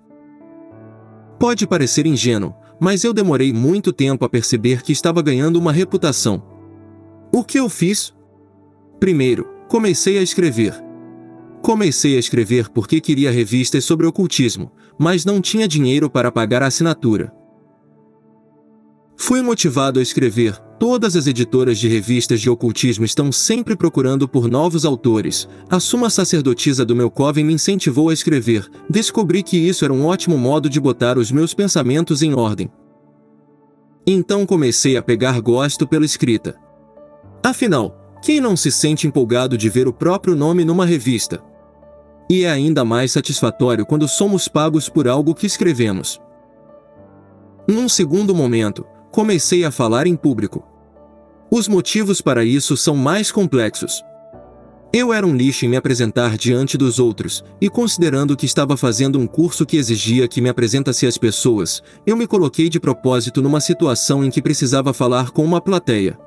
Pode parecer ingênuo, mas eu demorei muito tempo a perceber que estava ganhando uma reputação. O que eu fiz? Primeiro, comecei a escrever. Comecei a escrever porque queria revistas sobre ocultismo, mas não tinha dinheiro para pagar a assinatura. Fui motivado a escrever. Todas as editoras de revistas de ocultismo estão sempre procurando por novos autores. A suma sacerdotisa do meu coven me incentivou a escrever. Descobri que isso era um ótimo modo de botar os meus pensamentos em ordem. Então comecei a pegar gosto pela escrita. Afinal, quem não se sente empolgado de ver o próprio nome numa revista? E é ainda mais satisfatório quando somos pagos por algo que escrevemos. Num segundo momento, comecei a falar em público. Os motivos para isso são mais complexos. Eu era um lixo em me apresentar diante dos outros, e considerando que estava fazendo um curso que exigia que me apresentasse às pessoas, eu me coloquei de propósito numa situação em que precisava falar com uma plateia.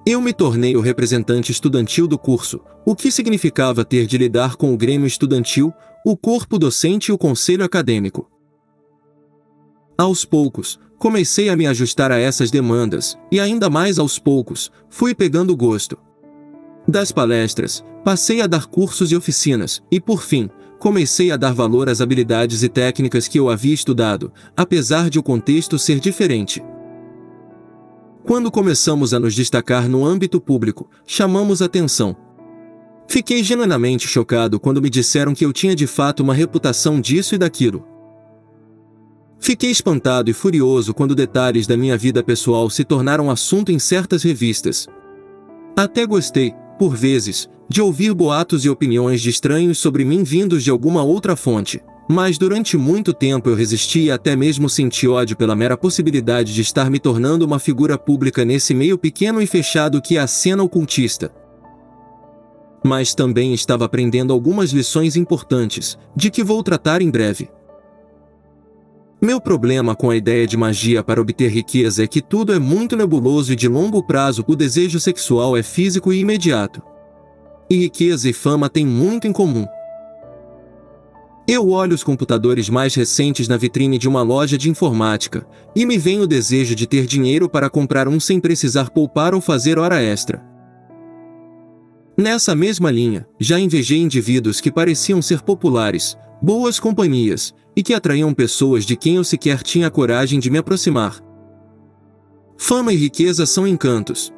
Eu me tornei o representante estudantil do curso, o que significava ter de lidar com o grêmio estudantil, o corpo docente e o conselho acadêmico. Aos poucos, comecei a me ajustar a essas demandas, e ainda mais aos poucos, fui pegando gosto. Das palestras, passei a dar cursos e oficinas, e por fim, comecei a dar valor às habilidades e técnicas que eu havia estudado, apesar de o contexto ser diferente. Quando começamos a nos destacar no âmbito público, chamamos atenção. Fiquei genuinamente chocado quando me disseram que eu tinha de fato uma reputação disso e daquilo. Fiquei espantado e furioso quando detalhes da minha vida pessoal se tornaram assunto em certas revistas. Até gostei, por vezes, de ouvir boatos e opiniões de estranhos sobre mim vindos de alguma outra fonte, mas durante muito tempo eu resisti e até mesmo senti ódio pela mera possibilidade de estar me tornando uma figura pública nesse meio pequeno e fechado que é a cena ocultista. Mas também estava aprendendo algumas lições importantes, de que vou tratar em breve. Meu problema com a ideia de magia para obter riqueza é que tudo é muito nebuloso e de longo prazo o desejo sexual é físico e imediato. E riqueza e fama têm muito em comum. Eu olho os computadores mais recentes na vitrine de uma loja de informática, e me vem o desejo de ter dinheiro para comprar um sem precisar poupar ou fazer hora extra. Nessa mesma linha, já invejei indivíduos que pareciam ser populares, boas companhias, e que atraíam pessoas de quem eu sequer tinha coragem de me aproximar. Fama e riqueza são encantos.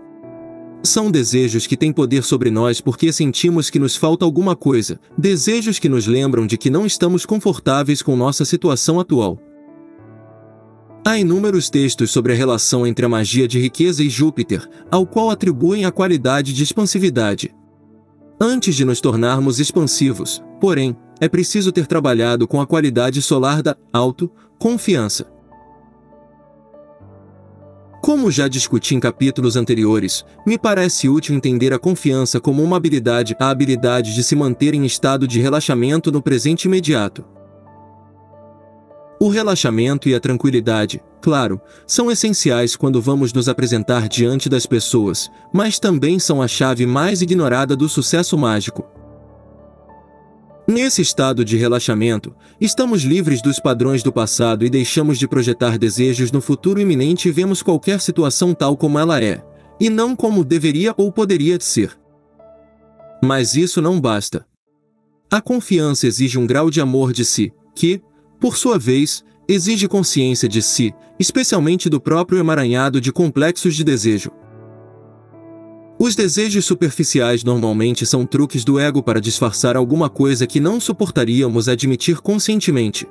São desejos que têm poder sobre nós porque sentimos que nos falta alguma coisa, desejos que nos lembram de que não estamos confortáveis com nossa situação atual. Há inúmeros textos sobre a relação entre a magia de riqueza e Júpiter, ao qual atribuem a qualidade de expansividade. Antes de nos tornarmos expansivos, porém, é preciso ter trabalhado com a qualidade solar da autoconfiança. Como já discuti em capítulos anteriores, me parece útil entender a confiança como uma habilidade, a habilidade de se manter em estado de relaxamento no presente imediato. O relaxamento e a tranquilidade, claro, são essenciais quando vamos nos apresentar diante das pessoas, mas também são a chave mais ignorada do sucesso mágico. Nesse estado de relaxamento, estamos livres dos padrões do passado e deixamos de projetar desejos no futuro iminente e vemos qualquer situação tal como ela é, e não como deveria ou poderia ser. Mas isso não basta. A confiança exige um grau de amor de si, que, por sua vez, exige consciência de si, especialmente do próprio emaranhado de complexos de desejo. Os desejos superficiais normalmente são truques do ego para disfarçar alguma coisa que não suportaríamos admitir conscientemente.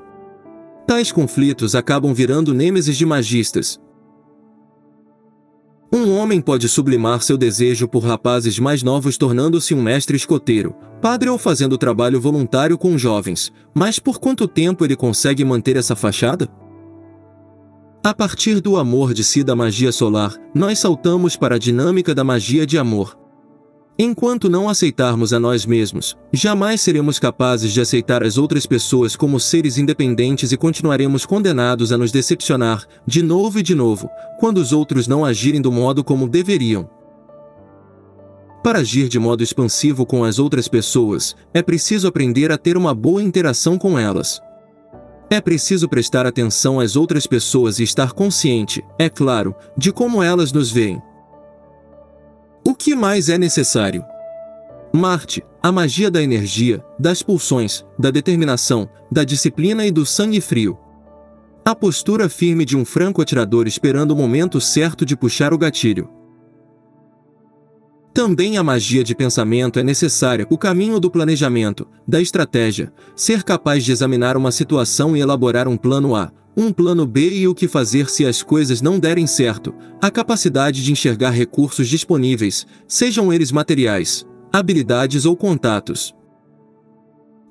Tais conflitos acabam virando nêmesis de magistas. Um homem pode sublimar seu desejo por rapazes mais novos tornando-se um mestre escoteiro, padre ou fazendo trabalho voluntário com jovens, mas por quanto tempo ele consegue manter essa fachada? A partir do amor de si da magia solar, nós saltamos para a dinâmica da magia de amor. Enquanto não aceitarmos a nós mesmos, jamais seremos capazes de aceitar as outras pessoas como seres independentes e continuaremos condenados a nos decepcionar, de novo, quando os outros não agirem do modo como deveriam. Para agir de modo expansivo com as outras pessoas, é preciso aprender a ter uma boa interação com elas. É preciso prestar atenção às outras pessoas e estar consciente, é claro, de como elas nos veem. O que mais é necessário? Marte, a magia da energia, das pulsões, da determinação, da disciplina e do sangue frio. A postura firme de um franco-atirador esperando o momento certo de puxar o gatilho. Também a magia de pensamento é necessária, o caminho do planejamento, da estratégia, ser capaz de examinar uma situação e elaborar um plano A, um plano B e o que fazer se as coisas não derem certo, a capacidade de enxergar recursos disponíveis, sejam eles materiais, habilidades ou contatos.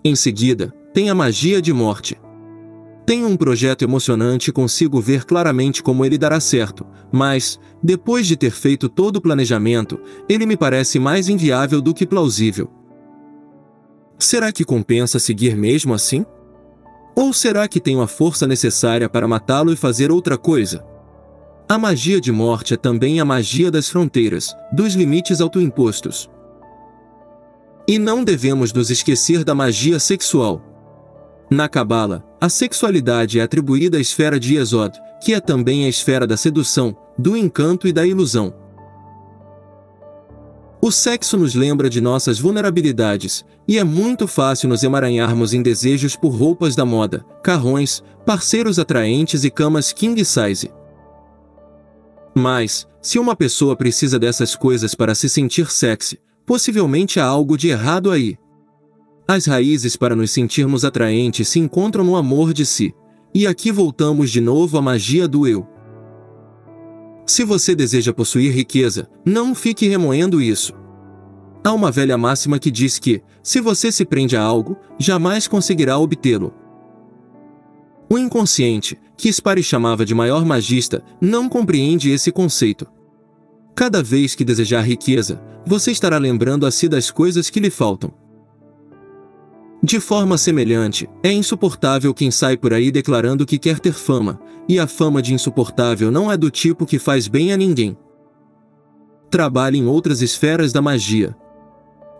Em seguida, tem a magia de morte. Tenho um projeto emocionante e consigo ver claramente como ele dará certo, mas, depois de ter feito todo o planejamento, ele me parece mais inviável do que plausível. Será que compensa seguir mesmo assim? Ou será que tenho a força necessária para matá-lo e fazer outra coisa? A magia de morte é também a magia das fronteiras, dos limites autoimpostos. E não devemos nos esquecer da magia sexual. Na Cabala, a sexualidade é atribuída à esfera de Yesod, que é também a esfera da sedução, do encanto e da ilusão. O sexo nos lembra de nossas vulnerabilidades, e é muito fácil nos emaranharmos em desejos por roupas da moda, carrões, parceiros atraentes e camas king size. Mas, se uma pessoa precisa dessas coisas para se sentir sexy, possivelmente há algo de errado aí. As raízes para nos sentirmos atraentes se encontram no amor de si. E aqui voltamos de novo à magia do eu. Se você deseja possuir riqueza, não fique remoendo isso. Há uma velha máxima que diz que, se você se prende a algo, jamais conseguirá obtê-lo. O inconsciente, que Spari chamava de maior magista, não compreende esse conceito. Cada vez que desejar riqueza, você estará lembrando a si das coisas que lhe faltam. De forma semelhante, é insuportável quem sai por aí declarando que quer ter fama, e a fama de insuportável não é do tipo que faz bem a ninguém. Trabalhe em outras esferas da magia.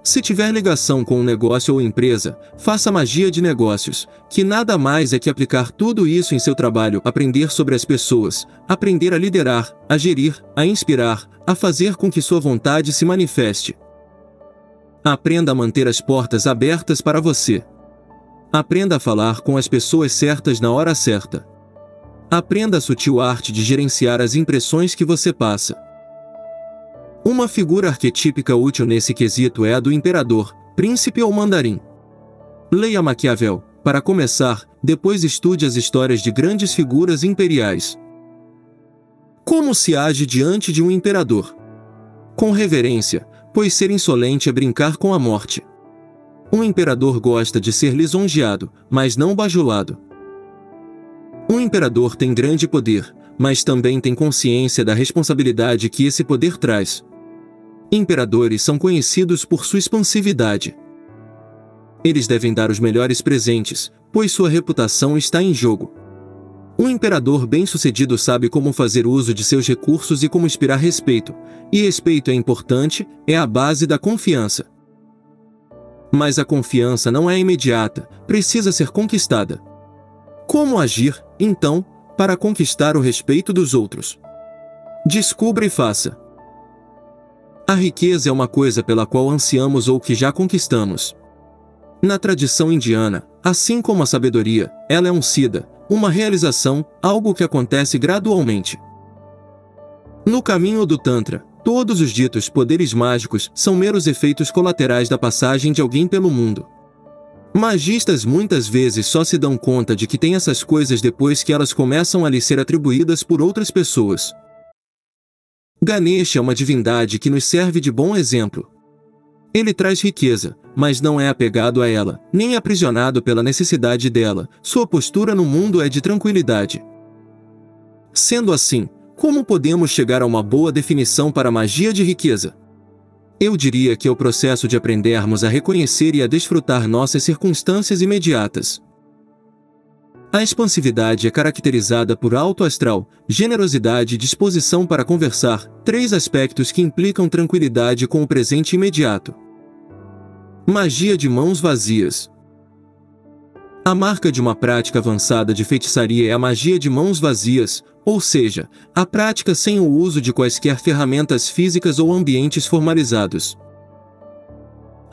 Se tiver ligação com um negócio ou empresa, faça magia de negócios, que nada mais é que aplicar tudo isso em seu trabalho, aprender sobre as pessoas, aprender a liderar, a gerir, a inspirar, a fazer com que sua vontade se manifeste. Aprenda a manter as portas abertas para você. Aprenda a falar com as pessoas certas na hora certa. Aprenda a sutil arte de gerenciar as impressões que você passa. Uma figura arquetípica útil nesse quesito é a do imperador, príncipe ou mandarim. Leia Maquiavel, para começar, depois estude as histórias de grandes figuras imperiais. Como se age diante de um imperador? Com reverência, pois ser insolente é brincar com a morte. Um imperador gosta de ser lisonjeado, mas não bajulado. Um imperador tem grande poder, mas também tem consciência da responsabilidade que esse poder traz. Imperadores são conhecidos por sua expansividade. Eles devem dar os melhores presentes, pois sua reputação está em jogo. Um imperador bem-sucedido sabe como fazer uso de seus recursos e como inspirar respeito, e respeito é importante, é a base da confiança. Mas a confiança não é imediata, precisa ser conquistada. Como agir, então, para conquistar o respeito dos outros? Descubra e faça. A riqueza é uma coisa pela qual ansiamos ou que já conquistamos. Na tradição indiana, assim como a sabedoria, ela é um siddha, uma realização, algo que acontece gradualmente. No caminho do Tantra, todos os ditos poderes mágicos são meros efeitos colaterais da passagem de alguém pelo mundo. Magistas muitas vezes só se dão conta de que têm essas coisas depois que elas começam a lhes ser atribuídas por outras pessoas. Ganesha é uma divindade que nos serve de bom exemplo. Ele traz riqueza, mas não é apegado a ela, nem aprisionado pela necessidade dela. Sua postura no mundo é de tranquilidade. Sendo assim, como podemos chegar a uma boa definição para a magia de riqueza? Eu diria que é o processo de aprendermos a reconhecer e a desfrutar nossas circunstâncias imediatas. A expansividade é caracterizada por alto astral, generosidade e disposição para conversar, três aspectos que implicam tranquilidade com o presente imediato. Magia de mãos vazias. A marca de uma prática avançada de feitiçaria é a magia de mãos vazias, ou seja, a prática sem o uso de quaisquer ferramentas físicas ou ambientes formalizados.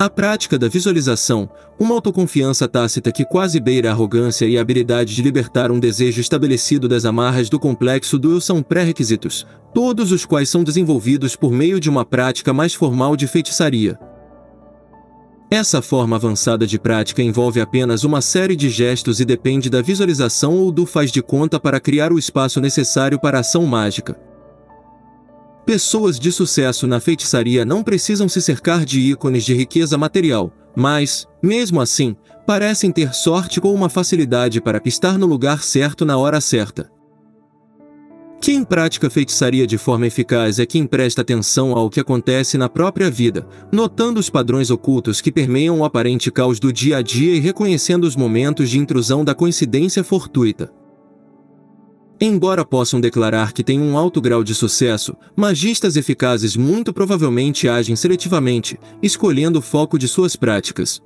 A prática da visualização, uma autoconfiança tácita que quase beira a arrogância e a habilidade de libertar um desejo estabelecido das amarras do complexo do eu são pré-requisitos, todos os quais são desenvolvidos por meio de uma prática mais formal de feitiçaria. Essa forma avançada de prática envolve apenas uma série de gestos e depende da visualização ou do faz de conta para criar o espaço necessário para a ação mágica. Pessoas de sucesso na feitiçaria não precisam se cercar de ícones de riqueza material, mas, mesmo assim, parecem ter sorte ou uma facilidade para estar no lugar certo na hora certa. Quem pratica feitiçaria de forma eficaz é quem presta atenção ao que acontece na própria vida, notando os padrões ocultos que permeiam o aparente caos do dia a dia e reconhecendo os momentos de intrusão da coincidência fortuita. Embora possam declarar que têm um alto grau de sucesso, magistas eficazes muito provavelmente agem seletivamente, escolhendo o foco de suas práticas.